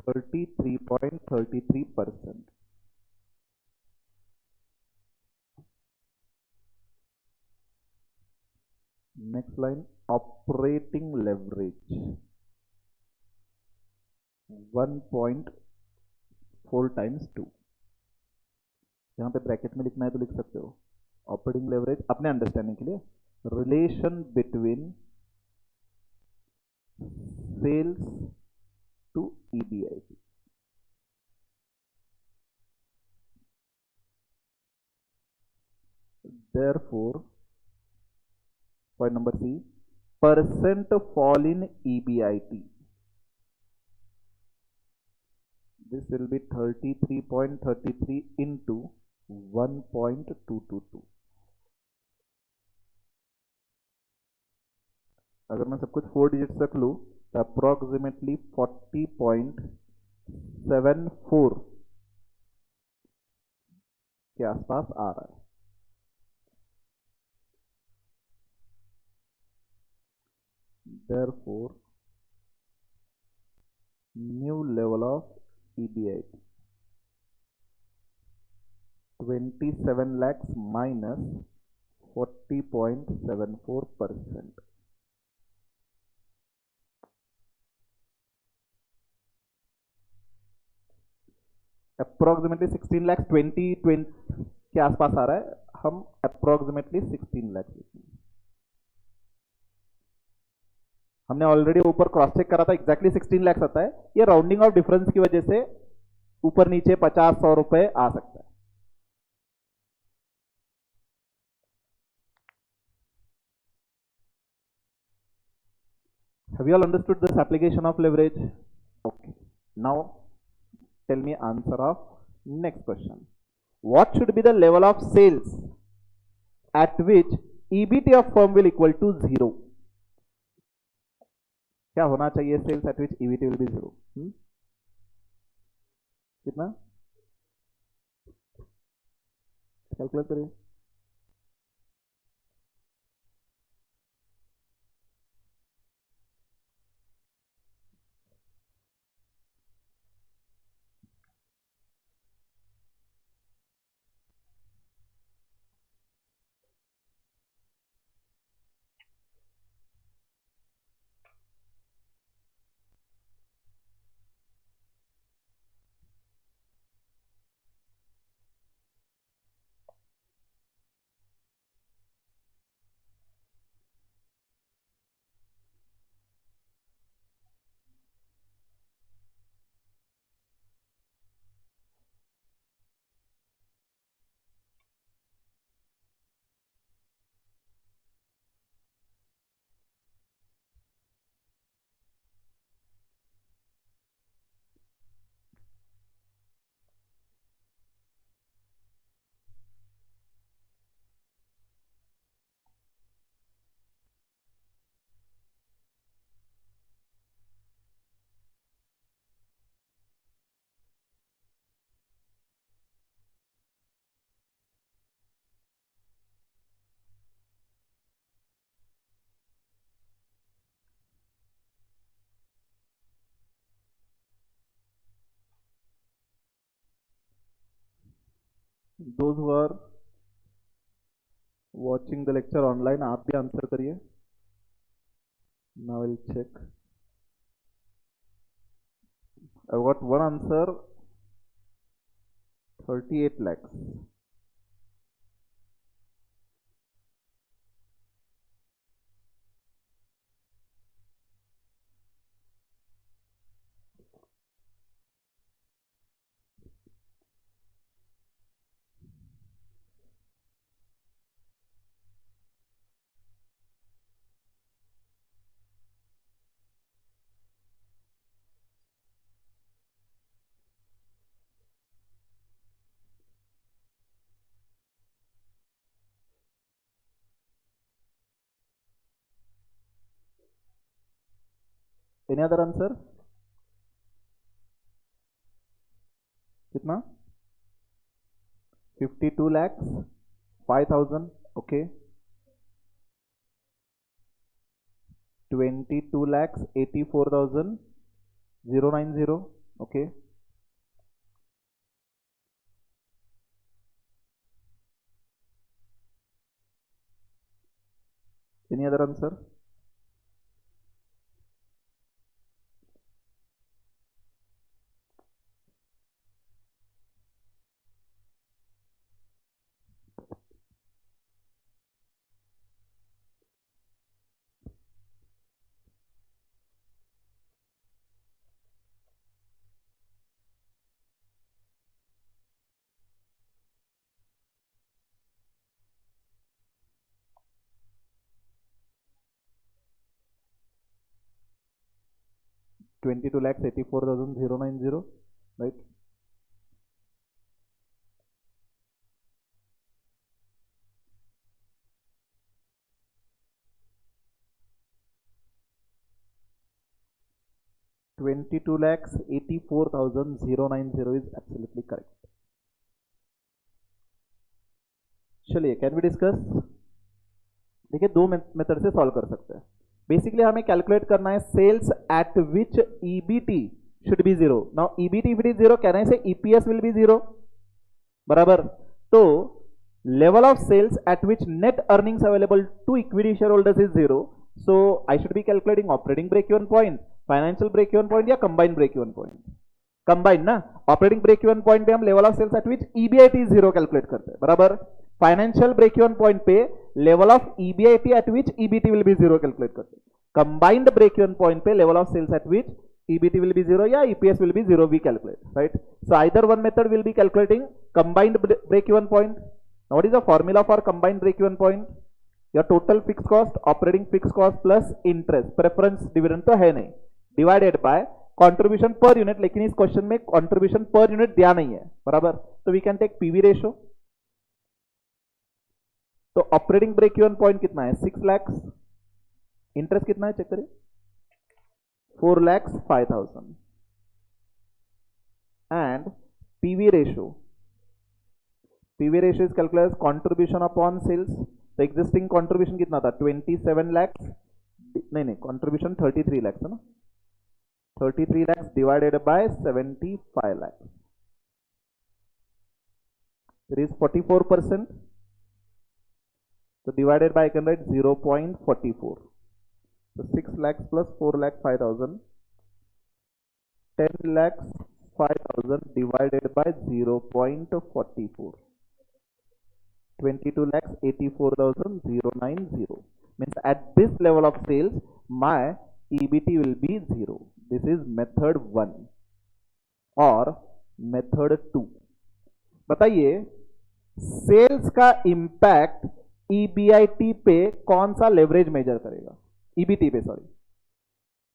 33.33%. Next line, operating leverage 1.4 times 2. यहां पे ब्रैकेट में लिखना है तो लिख सकते हो. ऑपरेटिंग लेवरेज अपने अंडरस्टैंडिंग के लिए relation between sales to EBIT. Therefore, point number C, percent fall in EBIT. This will be 33.33 into 1.222. अगर मैं सब कुछ 4 डिजिट्स तक लूँ तो अप्रोक्सीमेटली 40.74 के आसपास आ रहा है. Therefore, new level of EBIT 27 lakhs minus 40.74%. Approximately 16 lakhs 20 के आसपास आ रहा है. हम अप्रोक्सीमेटली 16 lakhs लिखेंगे. हमने ऑलरेडी ऊपर क्रॉस चेक करा था, एग्जैक्टली 16 lakhs आता है. ये राउंडिंग ऑफ डिफरेंस की वजह से ऊपर नीचे 50-100 रुपए आ सकता है. Have you all understood this application of leverage? Okay. Now tell me answer of next question. What should be the level of sales at which EBIT of firm will equal to 0? क्या होना चाहिए sales at which EBIT will be 0? कितना कैलकुलेट करिए. Those who are watching the lecture online, आप भी आंसर करिए. Now will check. I got one answer, 38 lakhs. Any other answer? कितना? 52 lakhs 5,000. Okay. 22 lakhs 84,090. Okay. Any other answer? $22,84,090, right? $22,84,090 is absolutely correct. चलिए, कैन वी डिस्कस. देखिए, दो मेथड से सॉल्व कर सकते हैं. बेसिकली हमें कैलकुलेट करना है sales at which EBT should be zero. Now EBT if it is zero, can I say EPS will be zero. बराबर. तो level of sales at which net earnings available to equity share holders is zero. So I should be calculating operating break even point, financial break even point या combined break even point. Combined ना. ऑपरेटिंग ब्रेक इवन पॉइंट पे हम level of sales at which EBIT zero calculate करते हैं. बराबर. फाइनेंशियल ब्रेक इवन पॉइंट पे level of EBIT at which EBT will be zero calculate करते हैं. कंबाइंड ब्रेक इवन पॉइंट पे level of sales at which EBT will be 0 या EPS will be 0 we calculate, right? So either one method will be calculating combined break even point. Now what is the formula for combined break even point? Your total fixed cost, operating fixed cost plus interest, preference dividend तो है नहीं, divided by contribution per unit. लेकिन इस क्वेश्चन में contribution per unit दिया नहीं है. बराबर. तो we can take PV ratio. तो ऑपरेटिंग ब्रेक इवन पॉइंट कितना है? 6 lakhs. इंटरेस्ट कितना है चेक करिए. 4,05,000. and PV ratio. PV ratio is calculated as contribution upon sales. तो existing contribution कितना था? 27 lakhs. नहीं, contribution 33 lakhs है ना. 33 lakhs divided by 75 lakhs. There is 44%. So divided by I can write 0.44. So 6 lakhs plus 4 lakh 5,000. 10 lakhs 5,000 divided by 0.44. 22 lakhs 84,090. Means at this level of sales, my EBT will be 0. This is method 1 or method 2. बताइए, सेल्स का इम्पैक्ट EBIT पे कौन सा लेवरेज मेजर करेगा? EBT पे, सॉरी,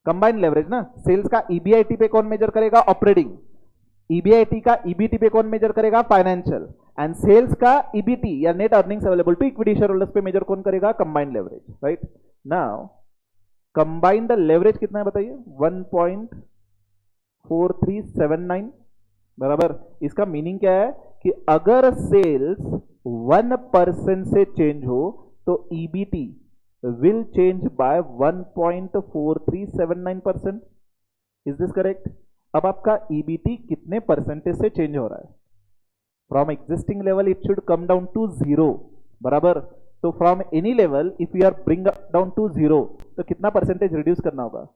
कंबाइंड लेवरेज ना. सेल्स का EBIT पे कौन मेजर करेगा? ऑपरेटिंग. EBIT का EBT पे कौन मेजर करेगा? फाइनेंशियल. एंड सेल्स का EBT या net earnings available to equity share holders पे मेजर कौन करेगा? Combined leverage, right. Now combined leverage कितना है बताइए? 1.4379. बराबर. इसका मीनिंग क्या है कि अगर सेल्स 1% से चेंज हो तो EBT will change by 1.4379%. Is this correct? अब आपका EBT कितने परसेंटेज से चेंज हो रहा है? From existing level it should come down to zero, बराबर। तो from any level if you are bring down to zero, तो कितना परसेंटेज रिड्यूस करना होगा?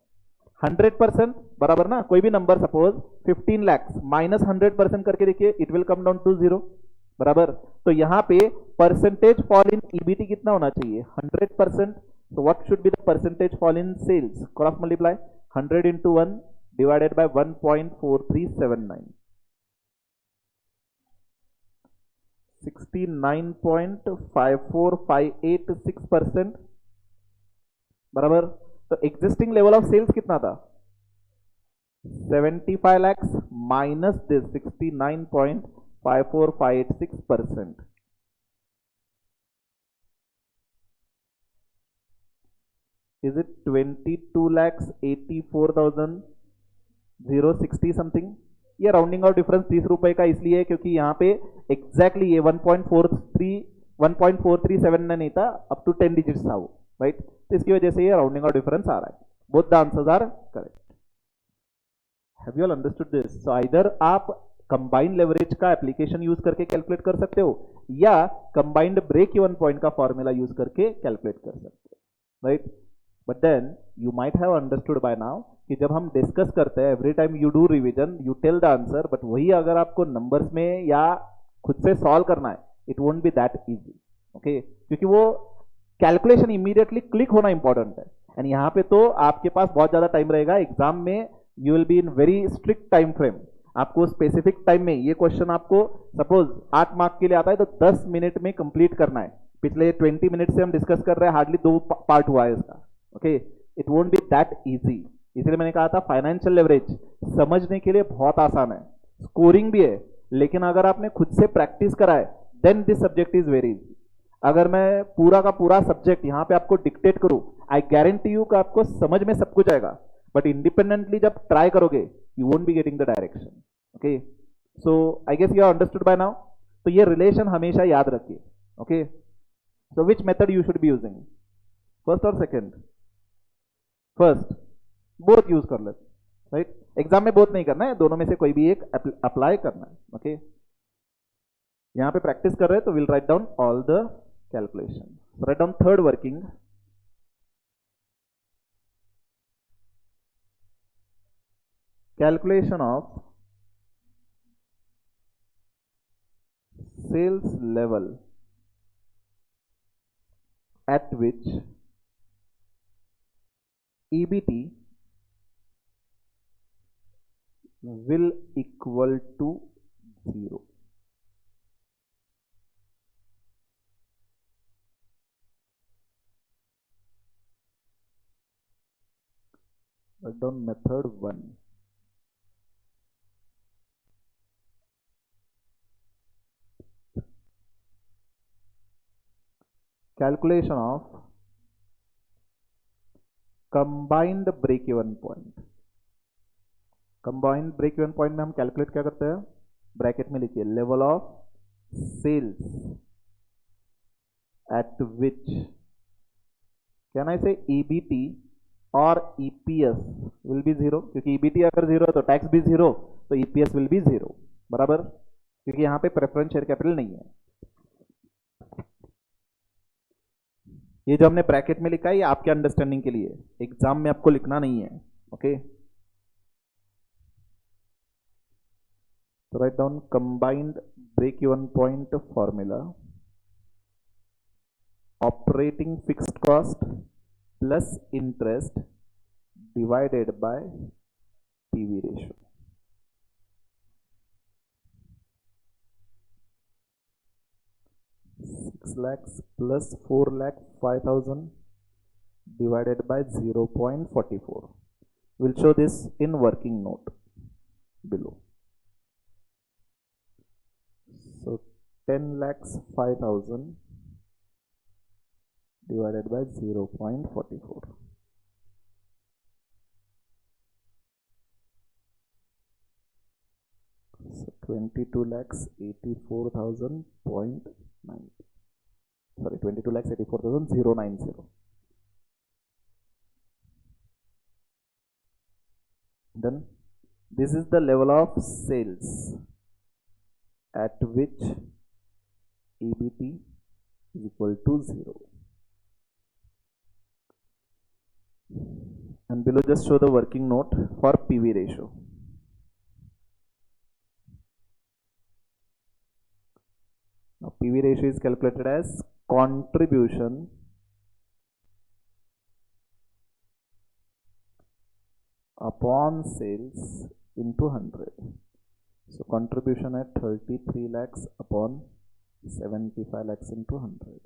100%, बराबर ना। कोई भी नंबर सपोज 15 लाख माइनस 100% करके देखिए, it will come down to zero, बराबर। तो यहां पे परसेंटेज फॉल इन ईबीटी कितना होना चाहिए? 100%। तो what should be the percentage fall in sales? Cross multiply 100 into 1 divided by 1.4379, 69.54586%, बराबर। तो एग्जिस्टिंग लेवल ऑफ सेल्स कितना था? 75 lakhs minus this 69.54586%. Is it 22 lakhs 84,060 something? ये राउंडिंग आउट डिफरेंस 30 रुपए का इसलिए है क्योंकि यहाँ पे एग्जैक्टली ये 1.4379 नहीं था, अप टू 10 डिजिट्स था वो, राइट। तो इसकी वजह से ये राउंडिंग आउट डिफरेंस आ रहा है। Both the answers are correct. Have you all understood this? So either आप कंबाइंड लेवरेज का एप्लीकेशन यूज करके कैलकुलेट कर सकते हो या कंबाइंड ब्रेक इवन पॉइंट का फॉर्मूला यूज करके कैलकुलेट कर सकते हो, right. But then you might have understood by now कि जब हम डिस्कस करते हैं every time you do revision, you tell the answer, but वही अगर आपको नंबर्स में या खुद से सॉल्व करना है, it won't be that easy, okay. क्योंकि वो कैलकुलेशन इमीडिएटली क्लिक होना इंपॉर्टेंट है। एंड यहाँ पे तो आपके पास बहुत ज्यादा टाइम रहेगा एग्जाम में, you will be in very strict time frame. आपको स्पेसिफिक टाइम में ये क्वेश्चन आपको सपोज 8 मार्क के लिए आता है तो 10 मिनट में कंप्लीट करना है। पिछले 20 मिनट से हम डिस्कस कर रहे हैं, हार्डली 2 पार्ट हुआ है इसका, okay. It won't be that easy, इसलिए मैंने कहा था फाइनेंशियल लेवरेज समझने के लिए बहुत आसान है, स्कोरिंग भी है, लेकिन अगर आपने खुद से प्रैक्टिस करा है then this subject is very easy. अगर मैं पूरा का पूरा सब्जेक्ट यहाँ पे आपको डिक्टेट करूं, आई गारंटी यू कि आपको समझ में सब कुछ आएगा, बट इंडिपेंडेंटली जब ट्राई करोगे you won't be getting the direction, okay. So I guess you are understood by now. तो ये रिलेशन हमेशा याद रखिए, okay. So which method you should be using, first और सेकेंड? फर्स्ट, बोथ यूज कर लेते, राइट। एग्जाम में बोथ नहीं करना है, दोनों में से कोई भी एक अप्लाई करना है, ओके। यहां पे प्रैक्टिस कर रहे हैं तो will write down all the calculation. Write down third working, calculation of sales level at which EBT will equal to 0. Write down method 1. Calculation of combined break even point. Combined break even point में हम कैलकुलेट क्या करते हैं? ब्रैकेट में लिखिए level of sales at which can I say EBT और ईपीएस विल बी जीरो, क्योंकि ईबीटी अगर जीरो है तो टैक्स भी जीरो, तो ईपीएस विल बी जीरो, बराबर, क्योंकि यहां पे प्रेफरेंस शेयर कैपिटल नहीं है। ये जो हमने ब्रैकेट में लिखा है ये आपके अंडरस्टैंडिंग के लिए, एग्जाम में आपको लिखना नहीं है, okay. So write down combined break even point formula, operating fixed cost plus interest divided by PV ratio. $6 lakhs plus 4 lakh 5,000 divided by 0.44. We'll show this in working note below. So 10 lakhs 5,000 divided by 0.44. So 22 lakhs 84,000.90. Sorry, 22 lakhs 84,090. Then this is the level of sales at which EBT is equal to 0. And below just show the working note for PV ratio. Now PV ratio is calculated as contribution upon sales into 100. So contribution at 33 lakhs upon 75 lakhs into 100.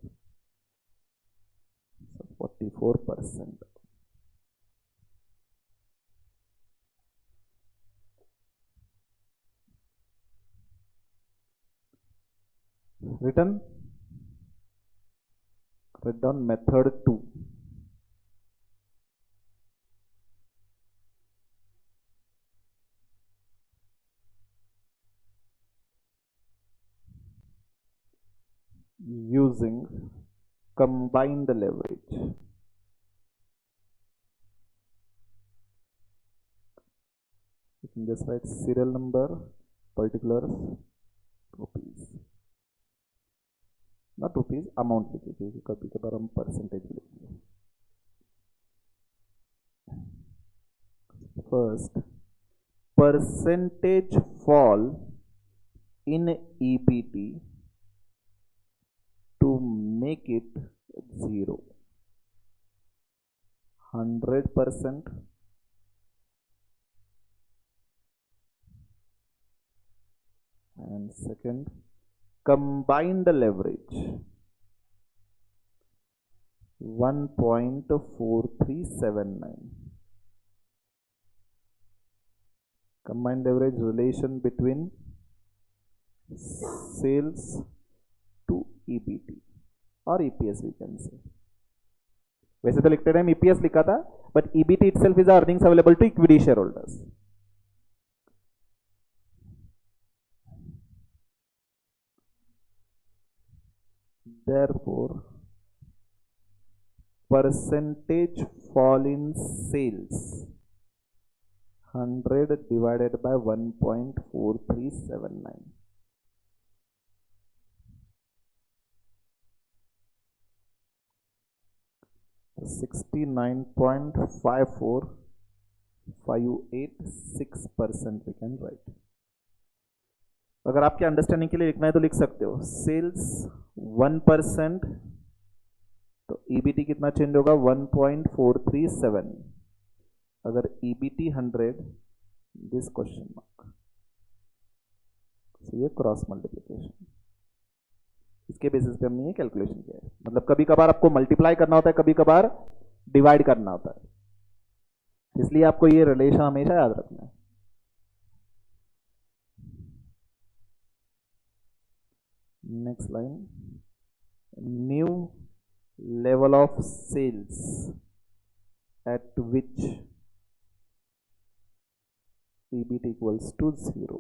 So 44%. Written. Write down method 2. Using combined leverage. You can just write serial number, particulars, rupees. Not rupees, amount लिखिए, कभी कभार हम परसेंटेज लिखेंगे. First, percentage fall in EBT to make it 0. 100%, and second, combined leverage 1.4379. Combined leverage relation between sales to EBT or EPS we can say. वैसे तो लिखते टाइम EPS लिखा था, but EBT itself is the earnings available to equity shareholders. Therefore, percentage fall in sales 100 divided by 1.4379. $69.5458 we can write. अगर आपके अंडरस्टैंडिंग के लिए लिखना है तो लिख सकते हो. सेल्स 1%, तो ईबीटी कितना चेंज होगा 1.437. अगर ईबीटी 100, दिस क्वेश्चन मार्क. तो ये क्रॉस मल्टीप्लिकेशन, इसके बेसिस पे हमने ये कैलकुलेशन किया है. मतलब कभी कभार आपको मल्टीप्लाई करना होता है, कभी कभार डिवाइड करना होता है, इसलिए आपको ये रिलेशन हमेशा याद रखना है. Next line, new level of sales at which EBIT equals to 0.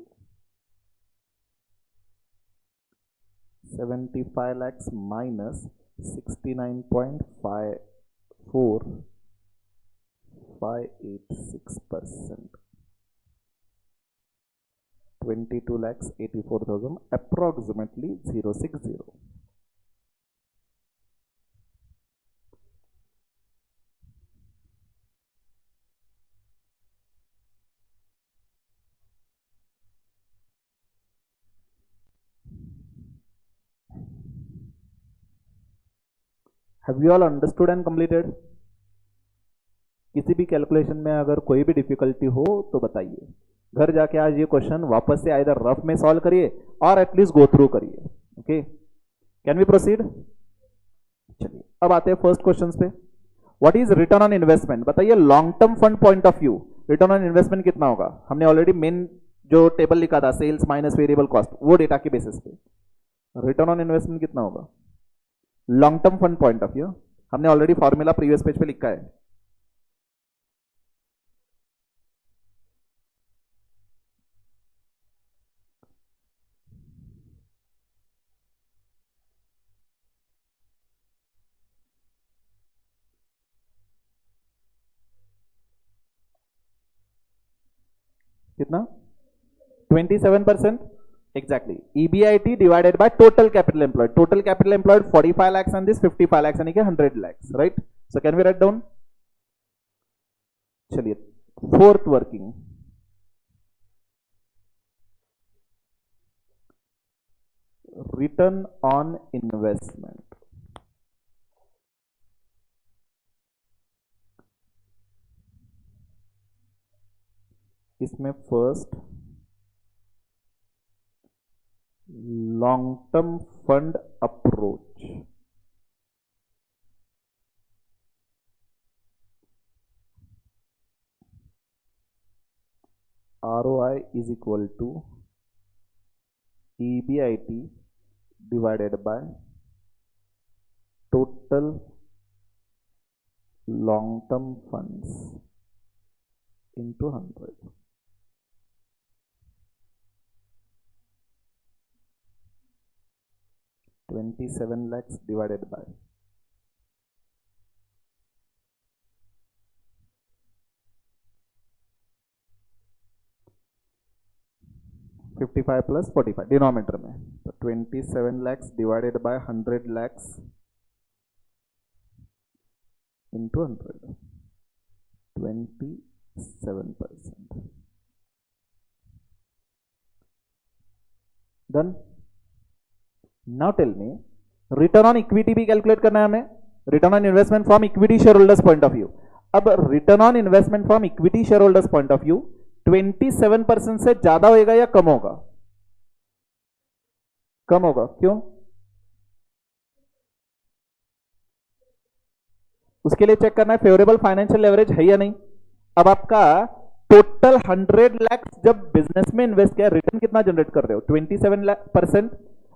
75 lakhs minus 69.4586%. 22 lakhs 84,000, approximately 060. Have you all understood and completed? किसी भी कैलकुलेशन में अगर कोई भी डिफिकल्टी हो तो बताइए. घर जाके आज ये क्वेश्चन वापस से आइदर रफ में सॉल्व करिए और एटलीस्ट गो थ्रू करिए. Okay, can we proceed? चलिए अब आते हैं फर्स्ट क्वेश्चन पे. What is return on investment? बताइए long term fund point of view return on investment कितना होगा? हमने ऑलरेडी मेन जो टेबल लिखा था सेल्स माइनस वेरिएबल कॉस्ट, वो डेटा के बेसिस पे रिटर्न ऑन इन्वेस्टमेंट कितना होगा long term fund point of view? हमने ऑलरेडी फॉर्मूला प्रीवियस पेज पे लिखा है. कितना? 27%. Exactly. EBIT divided by total capital employed. Total capital employed 45 lakhs and this 55 lakhs यानी कि 100 lakhs, right? So can we write down? चलिए, fourth working. Return on investment. इसमें first long-term fund approach. ROI is equal to EBIT divided by total long-term funds into 100. 27 lakhs divided by 55 plus 45 denominator में, तो 27 lakhs divided by 100 lakhs into 100, 27%. Done. Now tell me, return on equity भी कैलकुलेट करना है हमें, return on investment from equity share holders point of view. अब return on investment from equity share holders point of view 27% से ज्यादा होएगा या कम होगा? कम होगा. क्यों? उसके लिए चेक करना है फेवरेबल फाइनेंशियल लेवरेज है या नहीं. अब आपका टोटल 100 लाख जब बिजनेस में इन्वेस्ट किया, रिटर्न कितना जनरेट कर रहे हो? 27%.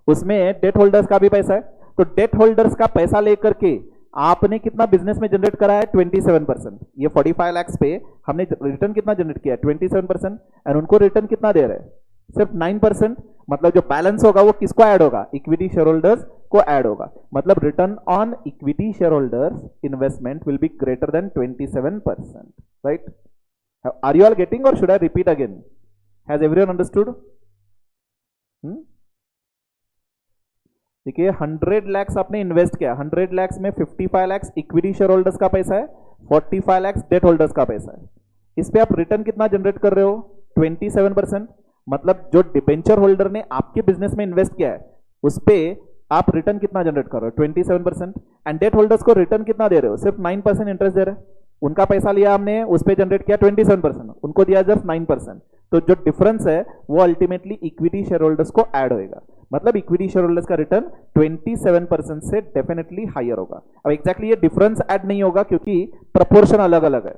उसमें डेट होल्डर्स का भी पैसा है, तो डेट होल्डर्स का पैसा लेकर के आपने कितना बिजनेस में जनरेट करा है? 27%. ये 45 लाख पे हमने रिटर्न कितना जनरेट किया है? 27%. एंड उनको रिटर्न कितना दे रहे हैं? सिर्फ 9%. मतलब जो बैलेंस होगा वो किसको ऐड होगा? इक्विटी शेयर होल्डर्स को ऐड होगा. मतलब return on equity share holders investment will be greater than 27%. Right? Are you all getting और should I repeat again? Has everyone understood? देखिए 100 लाख आपने इन्वेस्ट किया, 100 लाख में 55 लाख इक्विटी शेयर होल्डर्स का पैसा है, 45 लाख डेट होल्डर्स का पैसा है. इस पे आप रिटर्न कितना जनरेट कर रहे हो? 27%. मतलब जो डिबेंचर होल्डर ने आपके बिजनेस में इन्वेस्ट किया है उस पे आप रिटर्न कितना जनरेट कर रहे हो? 27%. एंड डेट होल्डर्स को रिटर्न कितना दे रहे हो? सिर्फ 9% इंटरेस्ट दे रहे हैं. उनका पैसा लिया हमने, उस पे जनरेट किया 27%, उनको दिया जस्ट 9%. तो जो डिफरेंस है वो अल्टीमेटली इक्विटी शेयर होल्डर्स को ऐड होएगा. मतलब इक्विटी शेयर होल्डर्स का रिटर्न 27% से डेफिनेटली हायर होगा. अब एग्जैक्टली ये डिफरेंस ऐड नहीं होगा क्योंकि प्रपोर्शन अलग अलग है.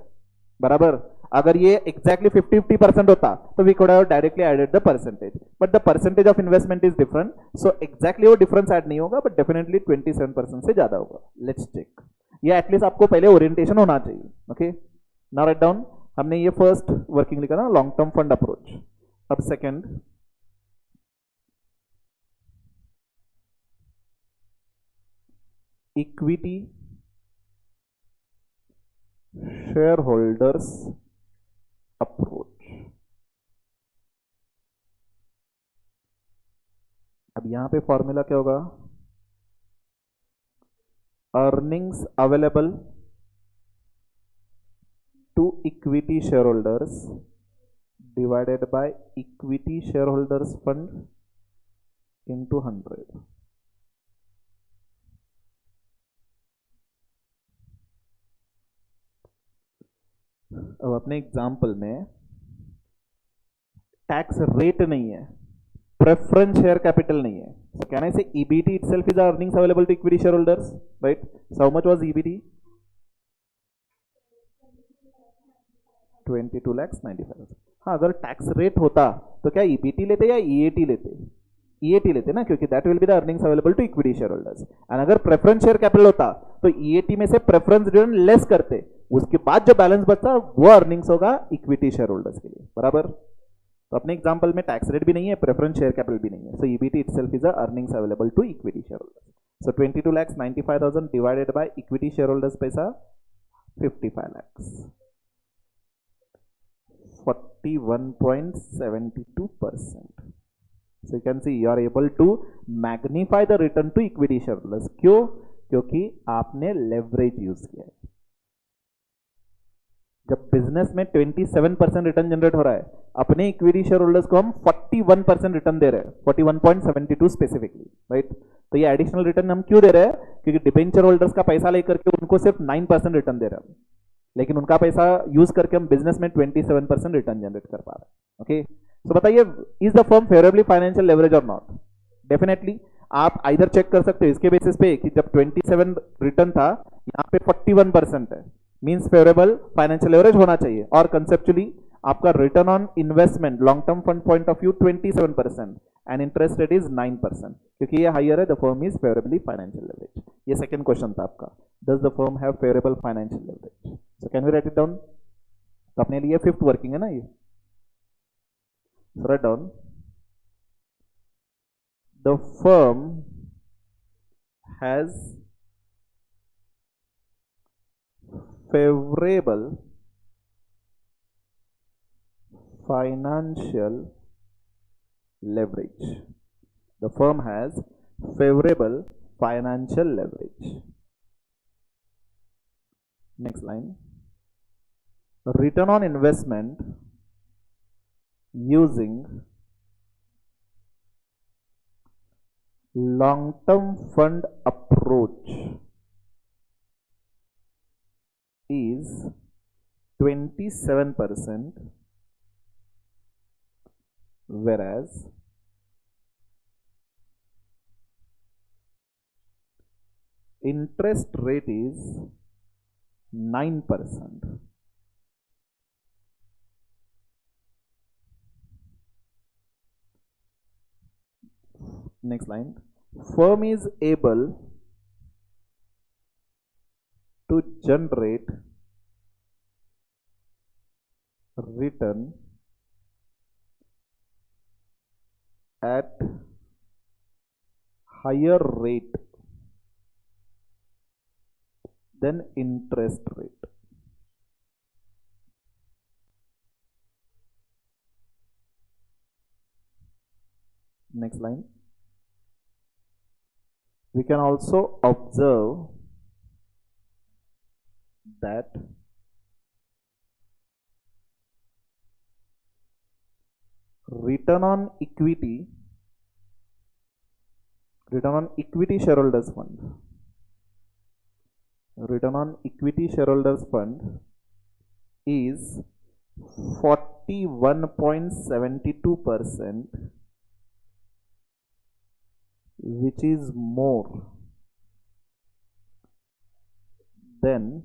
बराबर? अगर ये एग्जैक्टली 50-50% होता तो we could have directly added the percentage, but the percentage of investment is different, so exactly वो डिफरेंस ऐड नहीं होगा, बट डेफिनेटली 27% से ज्यादा होगा. Let's check. ये एटलीस्ट आपको पहले ओरिएंटेशन होना चाहिए. Okay, now write down. हमने ये फर्स्ट वर्किंग लिखा ना, लॉन्ग टर्म फंड अप्रोच. अब second, equity share holders approach. अब यहां पे फॉर्मूला क्या होगा? Earnings available to equity shareholders divided by equity shareholders fund into 100. अब अपने एग्जाम्पल में टैक्स रेट नहीं है, प्रेफरेंस शेयर कैपिटल नहीं है. So can I say EBT itself is earnings available to equity shareholders, right? So how much was EBT? 22,95,000. हाँ, अगर टैक्स रेट होता तो क्या EBT लेते या EAT लेते? EAT लेते ना, क्योंकि that will be the earnings available to equity share holders. And अगर प्रेफरेंस शेयर कैपिटल होता तो EAT में से प्रेफरेंस रिटर्न लेस करते, उसके बाद जो बैलेंस बचता वो अर्निंग्स होगा इक्विटी शेयर होल्डर्स के लिए. बराबर? तो अपने एग्जांपल में टैक्स रेट भी नहीं है, प्रेफरेंस शेयर कैपिटल भी नहीं है, so EBT itself is the earnings available to equity share holders. So 22,95,000 divided by equity share holders पैसा 55 lakhs, 41.72%. So you can see you are able to magnify the return to equity shareholders. क्यों? क्योंकि आपने लेवरेज यूज किया है। जब बिजनेस में 27% रिटर्न जनरेट हो रहा है, अपने इक्विटी शेयर होल्डर्स को हम 41% रिटर्न दे रहे हैं, 41.72 स्पेसिफिकली, राइट। तो ये एडिशनल रिटर्न हम क्यों दे रहे हैं? क्योंकि डिबेंचर होल्डर्स का पैसा लेकर के उनको सिर्फ 9% रिटर्न दे रहे हैं, लेकिन उनका पैसा यूज करके हम बिजनेस में 27% रिटर्न जनरेट कर पा रहे हैं। ओके, तो बताइए, is the firm favourably financial leverage और नॉट? डेफिनेटली आप आइदर चेक कर सकते हो इसके बेसिस पे कि जब 27 रिटर्न था, यहाँ पे 41% है, मींस फेवरेबल फाइनेंशियल लेवरेज होना चाहिए। और कंसेप्चुअली आपका return on investment long term fund point of view 27% and interest rate is 9%, क्योंकि ये हाइयर है, the firm is favourably financial leverage. ये सेकंड क्वेश्चन था आपका, does the firm have favourable financial leverage? So can we write it down? तो अपने लिए फिफ्थ वर्किंग है ना ये, right down, the firm has favorable financial leverage. The firm has favorable financial leverage. Next line. Return on investment using long-term fund approach is 27%, whereas interest rate is 9%. Next line. Firm is able to generate return at higher rate than interest rate. Next line. We can also observe that return on equity shareholders fund, return on equity shareholders fund is 41.72%, which is more than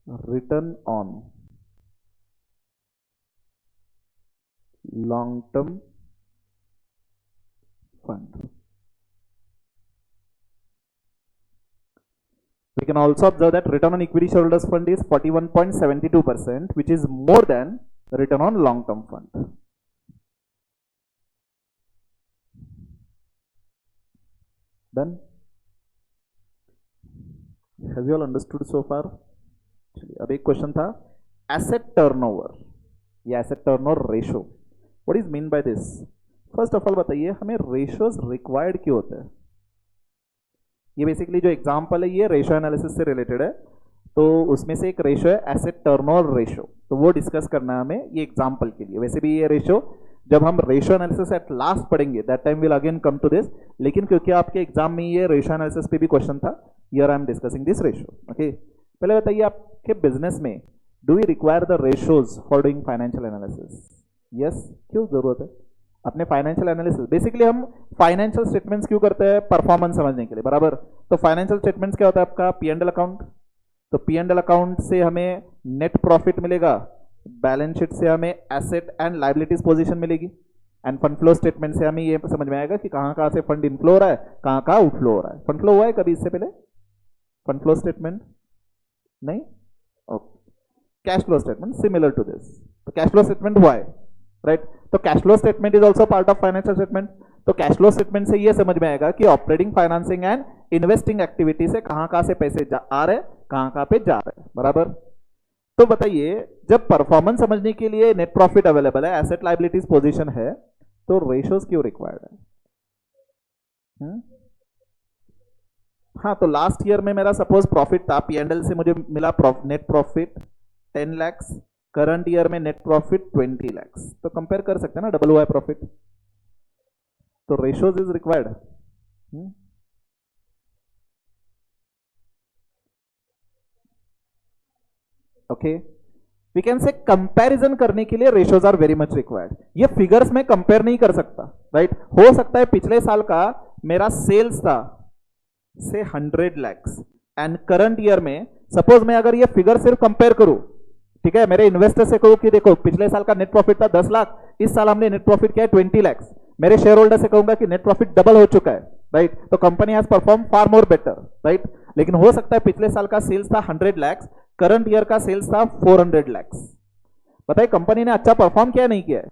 return on long-term fund. We can also observe that return on equity shareholders fund is 41.72%, which is more than return on long-term fund. Done? Have you all understood so far? अब एक क्वेश्चन था एसेट टर्नओवर या asset turnover ratio, what is mean by this? First of all बताइए हमें रेशोज रिक्वायर्ड क्यों होते हैं? ये बेसिकली जो एग्जांपल है ये रेशो एनालिसिस से रिलेटेड है, तो उसमें से एक रेशो है एसेट टर्नओवर रेशो, तो वो डिस्कस करना है हमें ये एग्जांपल के लिए। वैसे भी ये रेशो जब हम रेशो एनालिसिस एट लास्ट पढ़ेंगे that time will again come to this, लेकिन क्योंकि आपके एग्जाम में ये रेशो एनालिसिस पे भी क्वेश्चन था, here I am discussing this ratio. Okay, पहले बताइए आपके बिजनेस में do we require the ratios for doing financial analysis? Yes, क्यों जरूरत है? अपने फाइनेंशियल एनालिसिस बेसिकली हम फाइनेंशियल स्टेटमेंट्स क्यों करते हैं? परफॉर्मेंस समझने के लिए, बराबर। तो फाइनेंशियल स्टेटमेंट्स क्या होता है आपका? पी एंड एल अकाउंट, तो पी एंड एल अकाउंट से हमें नेट प्रॉफिट मिलेगा, बैलेंस शीट से हमें एसेट एंड लायबिलिटीज पोजीशन मिलेगी, एंड फंड फ्लो स्टेटमेंट से हमें ये समझ में आएगा कि कहाँ से फंड इनफ्लो हो रहा है, कहाँ आउटफ्लो हो रहा है। फंड फ्लो हुआ है कभी इससे पहले? फंड फ्लो स्टेटमेंट नहीं? Okay, cash flow statement similar to this, तो कैश फ्लो स्टेटमेंट हुआ है, राइट? तो cash flow statement is also part of financial statement. तो कैश फ्लो स्टेटमेंट से ये समझ में आएगा कि operating, financing and investing activity से कहाँ से पैसे आ रहे हैं, कहाँ पे जा रहे हैं, बराबर। तो बताइए जब परफॉर्मेंस समझने के लिए नेट प्रॉफिट अवेलेबल है, एसेट लायबिलिटीज पोजीशन है, तो रेशियोज क्यों रिक्वायर्ड है? हाँ, तो लास्ट ईयर में मेरा सपोज प्रॉफिट था, P&L से मुझे मिला net profit 10 lakhs, current year में नेट प्रॉफिट 20 lakhs, तो कंपेयर कर सकते हैं ना डबल हुआ प्रॉफिट, तो ratios is required. Okay, we can say comparison करने के लिए ratios are very much required. ये फिगर्स में कंपेयर नहीं कर सकता, राइट. हो सकता है पिछले साल का मेरा सेल्स था से 100 lakhs एंड करंट ईयर में सपोज मैं अगर ये फिगर सिर्फ कंपेयर करूं, ठीक है, मेरे इन्वेस्टर से कहूं कि देखो पिछले साल का नेट प्रॉफिट था 10 लाख, इस साल हमने नेट प्रॉफिट किया है 20 lakhs, मेरे शेयर होल्डर से कहूंगा कि नेट प्रॉफिट डबल हो चुका है, राइट. तो company has perform far more better, right. लेकिन हो सकता है पिछले साल का सेल्स था 100 lakhs, करंट ईयर का सेल्स था 400 lakhs. बताइए कंपनी ने अच्छा परफॉर्म किया नहीं किया है?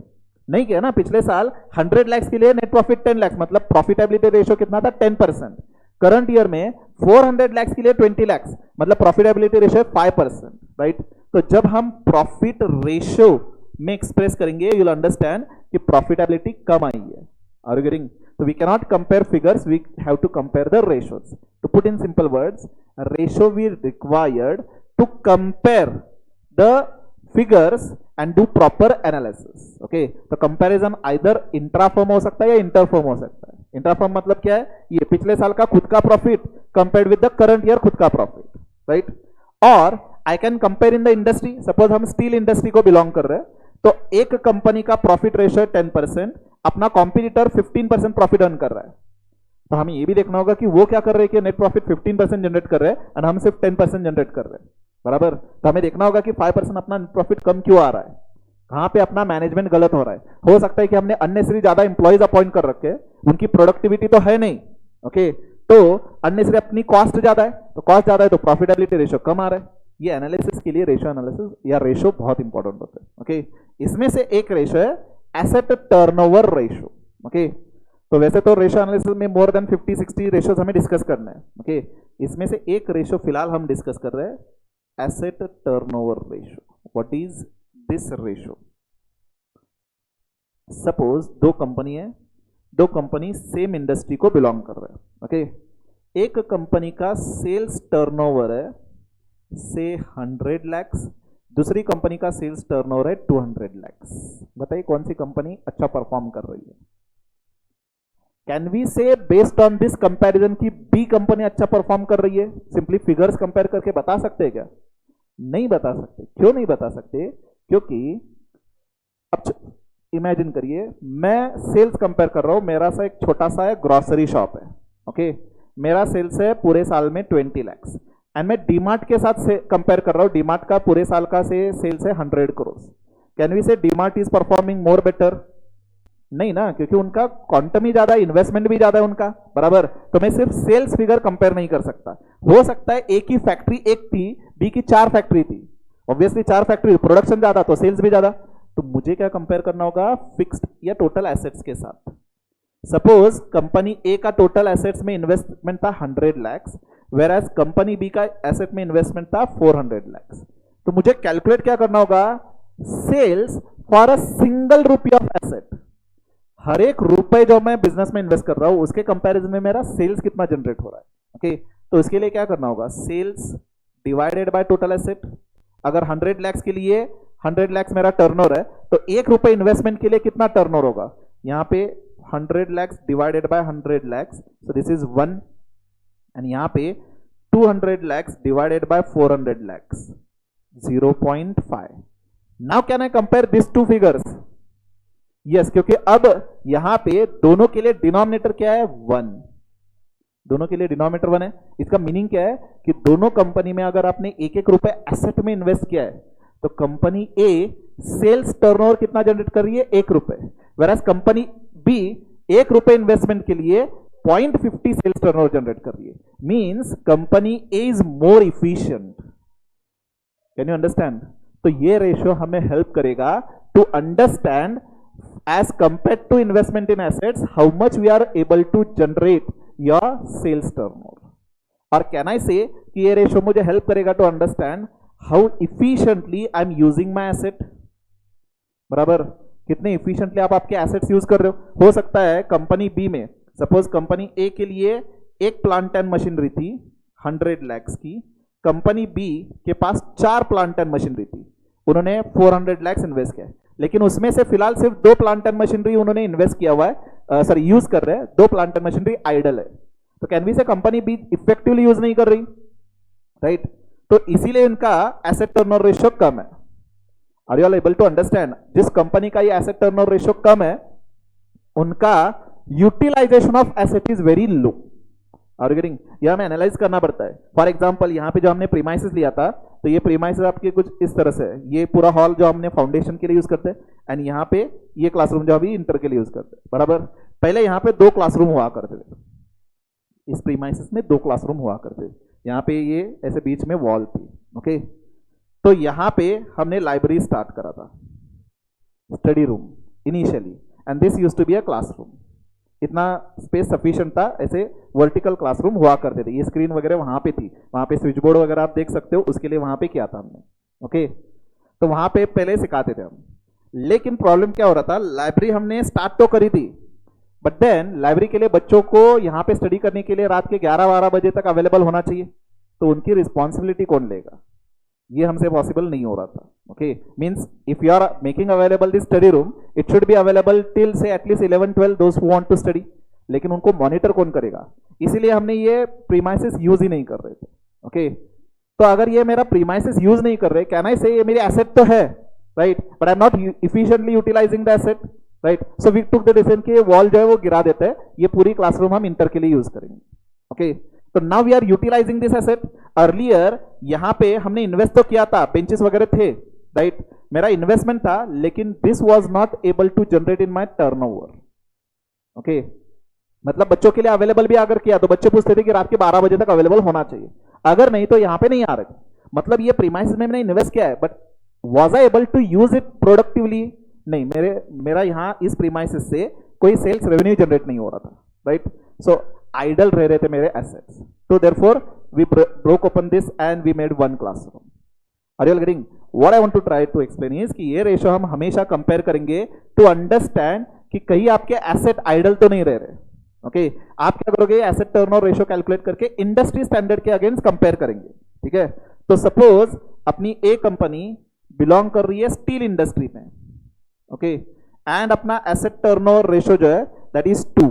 नहीं किया ना. पिछले साल 100 lakhs के लिए नेट प्रॉफिट 10 lakhs, मतलब प्रॉफिटेबिलिटी रेशियो कितना था 10%. करंट ईयर में 400 lakhs के लिए 20 lakhs, मतलब प्रॉफिटेबिलिटी रेशियो 5%, राइट. तो जब हम प्रॉफिट रेशियो में एक्सप्रेस करेंगे यू विल अंडरस्टैंड कि प्रॉफिटेबिलिटी कम आई है. Are you getting? So we cannot compare figures, we have to compare the ratios. To put in simple words, a ratio we required to compare the figures and do proper analysis. Okay, तो comparison either intra-firm हो सकता है या inter-firm हो सकता है. Intra-firm मतलब क्या है? ये पिछले साल का खुद का profit compared with the current year खुद का प्रॉफिट, right? और I can compare in the industry. Suppose हम स्टील इंडस्ट्री को बिलोंग कर रहे हैं, तो एक कंपनी का प्रॉफिट रेशियो 10%, अपना कॉम्पिटिटर 15% प्रॉफिट अर्न कर रहा है, तो हमें ये भी देखना होगा कि वो क्या कर रहे हैं कि नेट प्रॉफिट 15% जनरेट कर रहे हैं और हम सिर्फ 10% जनरेट कर रहे हैं, बराबर. तो हमें देखना होगा कि 5% अपना नेट प्रॉफिट कम क्यों आ रहा है, कहां पे अपना मैनेजमेंट गलत हो रहा है. हो सकता है कि हमने अननेसेसरी ज्यादा इंप्लॉइज अपॉइंट कर रखे, उनकी प्रोडक्टिविटी तो है नहीं, ओके, तो अननेसेसरी अपनी कॉस्ट ज्यादा है, तो कॉस्ट ज्यादा है तो प्रॉफिटेबिलिटी रेशियो कम आ रहा है. ये एनालिसिस के लिए रेशियो एनालिसिस या रेशियो बहुत इंपॉर्टेंट होता है. ओके, इसमें से एक रेशियो है एसेट टर्नओवर रेशियो. ओके, तो वैसे तो रेशियो एनालिसिस में मोर देन 50-60 रेशियोज हमें डिस्कस करना है. ओके, इसमें से एक रेशियो फिलहाल हम डिस्कस कर रहे हैं, asset turnover ratio. What is this ratio? Suppose दो कंपनी है, दो कंपनी सेम इंडस्ट्री को बिलोंग कर रहे हैं. ओके, एक कंपनी का सेल्स टर्नओवर है से 100 lakhs, दूसरी कंपनी का सेल्स टर्नओवर है 200 lakhs. बताइए कौन सी कंपनी अच्छा परफॉर्म कर रही है? कैन वी से बेस्ड ऑन दिस कंपैरिजन की बी कंपनी अच्छा परफॉर्म कर रही है? सिंपली फिगर्स कंपेयर करके बता सकते हैं क्या? नहीं बता सकते. क्यों नहीं बता सकते? क्योंकि अब इमेजिन करिए मैं सेल्स कंपेयर कर रहा हूं, मेरा सा एक छोटा सा है ग्रोसरी शॉप है. ओके, मेरा सेल्स है पूरे साल में 20 lakhs एंड मैं डीमार्ट के साथ से कंपेयर कर रहा हूं, डीमार्ट का पूरे साल का से सेल्स है 100 crores. कैन वी से DMart is performing more better? नहीं ना, क्योंकि उनका क्वांटम ही ज्यादा, इन्वेस्टमेंट भी ज्यादा है उनका, बराबर. तो मैं सिर्फ सेल्स फिगर कंपेयर नहीं कर सकता. हो सकता है एक ही फैक्ट्री एक थी, बी की 4 फैक्ट्री थी, ऑब्वियसली 4 फैक्ट्री, प्रोडक्शन ज्यादा तो सेल्स भी ज्यादा. तो मुझे क्या कंपेयर करना होगा? फिक्स्ड या टोटल एसेट्स के साथ. सपोज कंपनी ए का टोटल एसेट्स में इन्वेस्टमेंट था 100 lakhs, whereas कंपनी बी का एसेट में इन्वेस्टमेंट था 400 lakhs. तो मुझे कैलकुलेट क्या करना होगा? Sales for a single rupee of asset. हर एक रुपए जो मैं बिजनेस में इन्वेस्ट कर रहा हूं उसके कंपैरिजन में मेरा सेल्स कितना जनरेट हो रहा है. ओके, तो इसके लिए क्या करना होगा? Sales divided by total asset. अगर 100 lakhs के लिए 100 lakhs मेरा टर्नओवर है, तो एक रुपए इन्वेस्टमेंट के लिए कितना टर्नओवर होगा? यहां पे 100 lakhs divided by 100 lakhs, so this is 1, and यहां पे 200 lakhs divided by 400 lakhs, 0.5. Now can I compare this two figures? Yes, क्योंकि अब यहां पे दोनों के लिए डिनोमिनेटर क्या है? 1. दोनों के लिए डिनोमिनेटर 1 है. इसका मीनिंग क्या है कि दोनों कंपनी में अगर आपने एक एक रुपए एसेट में इन्वेस्ट किया है, तो कंपनी ए सेल्स टर्नओवर कितना जनरेट कर रही है? 1 रुपए. वेराज कंपनी बी 1 रुपए इन्वेस्टमेंट के लिए 0.50 सेल्स टर्नओवर जनरेट कर रही है. Means company A is more efficient. Can you understand? तो ये रेशियो हमें हेल्प करेगा to understand as compared to investment in assets how much we are able to generate your sales turnover. और can I say कि ये रेशियो मुझे हेल्प करेगा to understand how efficiently I am using my asset. बराबर, कितने इफिशिएंटली आप आपके एसेट्स यूज कर रहे हो. सकता है कंपनी बी में सपोज कंपनी ए के लिए एक प्लांट एंड मशीनरी थी 100 lakhs की, कंपनी बी के पास 4 प्लांट एंड मशीनरी थी, उन्होंने 400 lakhs इन्वेस्ट किया, लेकिन उसमें से फिलहाल सिर्फ 2 प्लांट एंड मशीनरी उन्होंने इन्वेस्ट किया हुआ है, सॉरी यूज कर रहे हैं, 2 प्लांट एंड मशीनरी आइडल है, तो कैन वी से कंपनी बी इफेक्टिवली यूज नहीं कर रही, राइट? तो इसीलिए इनका एसेट टर्नओवर रेशियो कम है। Are you all able to understand? जिस कंपनी का ये एसेट टर्नओवर रेशियो कम है, उनका utilization of asset is very low. Are you getting? यह हमें एनालाइज करना पड़ता है। फॉर एग्जांपल यहाँ पे जो हमने प्रीमाइसेस लिया था, तो ये प्रीमाइसेस आपके कुछ इस तरह से है, ये पूरा हॉल जो हमने फाउंडेशन के लिए यूज करते हैं, एंड यहाँ पे ये क्लासरूम जो अभी इंटर के लिए यूज करते हैं, बराबर? पहले यहाँ पे 2 क्लासरूम हुआ करते थे, इस प्रीमाइसेस में 2 क्लासरूम हुआ करते थे, यहाँ पे ये ऐसे बीच में वॉल थी, ओके? तो यहाँ पे हमने लाइब्रेरी स्टार्ट करा था, study room initially, and this used to be a classroom. इतना स्पेस सफिशिएंट था, ऐसे वर्टिकल क्लासरूम हुआ करते थे, ये स्क्रीन वगैरह वहां पे थी, वहां पे स्विच बोर्ड वगैरह आप देख सकते हो, उसके लिए वहां पे किया था हमने, ओके? तो वहां पे पहले सिखाते थे हम, लेकिन प्रॉब्लम क्या हो रहा था, लाइब्रेरी हमने स्टार्ट तो करी थी, बट देन लाइब्रेरी के लिए बच्चों को यहाँ पे स्टडी करने के लिए रात के 11-12 बजे तक अवेलेबल होना चाहिए, तो उनकी रिस्पॉन्सिबिलिटी कौन लेगा? ये हमसे पॉसिबल नहीं हो रहा था, okay? Means if you are making available this study room, it should be available till say at least 11-12 those who want to study, लेकिन उनको मॉनिटर कौन करेगा? इसीलिए हमने ये प्रीमाइसेस यूज ही नहीं कर रहे थे, ओके? तो अगर ये मेरा प्रीमाइसेस यूज नहीं कर रहे, कैन आई से ये मेरी एसेट तो है, right? But I am not efficiently utilizing the asset, right? So we took the decision कि वॉल जो है वो गिरा देते हैं, ये पूरी क्लासरूम हम इंटर के लिए यूज करेंगे, ओके? तो now we are utilizing this asset. Earlier यहां पे हमने इन्वेस्ट तो किया था, बेंचेस वगैरह थे, राइट? मेरा इन्वेस्टमेंट था, लेकिन this was not able to generate in my turnover, okay? मतलब बच्चों के लिए अवेलेबल भी अगर किया तो बच्चे पूछते थे कि रात के 12 बजे तक अवेलेबल होना चाहिए, अगर नहीं तो यहां पे नहीं आ रहे। मतलब ये प्रीमाइसेस में मैंने इन्वेस्ट किया है, but was I able to use it productively? नहीं, मेरा यहां इस प्रीमाइसेस से कोई सेल्स रेवेन्यू जनरेट नहीं हो रहा था, राइट? सो आइडल रह रहे थे मेरे एसेट्स, तो therefore we broke open this and we made 1 classroom. Are you all getting? What I want to try to explain is कि ये रेशियो हम हमेशा कंपेयर करेंगे टू अंडरस्टैंड कि कहीं आपके एसेट आइडल तो नहीं रह रहे, ओके? आप क्या करोगे, एसेट टर्नओवर रेशियो कैलकुलेट करके इंडस्ट्री स्टैंडर्ड के अगेंस्ट कंपेयर करेंगे, ठीक है? तो सपोज अपनी ए कंपनी बिलोंग कर रही है स्टील इंडस्ट्री में, ओके? एंड अपना एसेट टर्नओवर रेशियो जो है that is 2।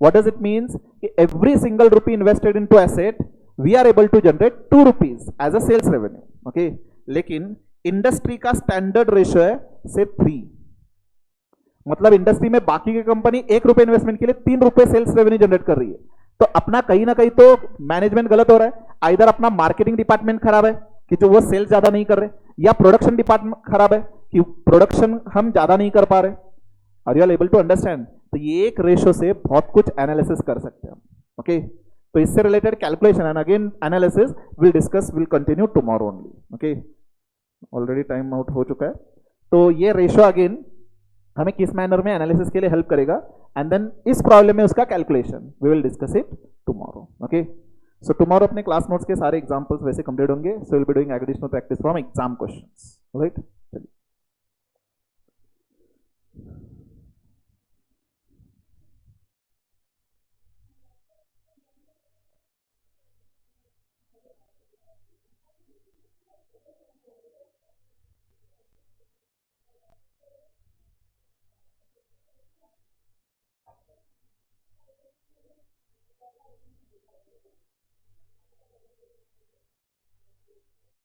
What does it means? Every single rupee invested into asset, we are able to generate 2 rupees as a sales revenue. Okay? लेकिन इंडस्ट्री का स्टैंडर्ड रेशियो है से 3। मतलब इंडस्ट्री में बाकी की कंपनी 1 रुपए इन्वेस्टमेंट के लिए 3 रुपए सेल्स रेवेन्यू जनरेट कर रही है, तो अपना कहीं ना कहीं तो मैनेजमेंट गलत हो रहा है, आइदर अपना मार्केटिंग डिपार्टमेंट खराब है कि जो वो सेल्स ज्यादा नहीं कर रहे, या प्रोडक्शन डिपार्टमेंट खराब है कि प्रोडक्शन हम ज्यादा नहीं कर पा रहे। Are you all able to understand? तो ये एक रेशियो से बहुत कुछ एनालिसिस कर सकते हैं, ओके? तो इससे related calculation and again analysis will continue tomorrow only, okay? Already time out हो चुका है। तो ये रेशियो अगेन हमें किस मैनर में एनालिसिस के लिए हेल्प करेगा, एंड देन इस प्रॉब्लम में उसका calculation we will discuss it tomorrow, okay? So tomorrow अपने क्लास नोट्स के सारे एग्जांपल्स वैसे कंप्लीट होंगे, so will be doing additional practice from exam questions, right?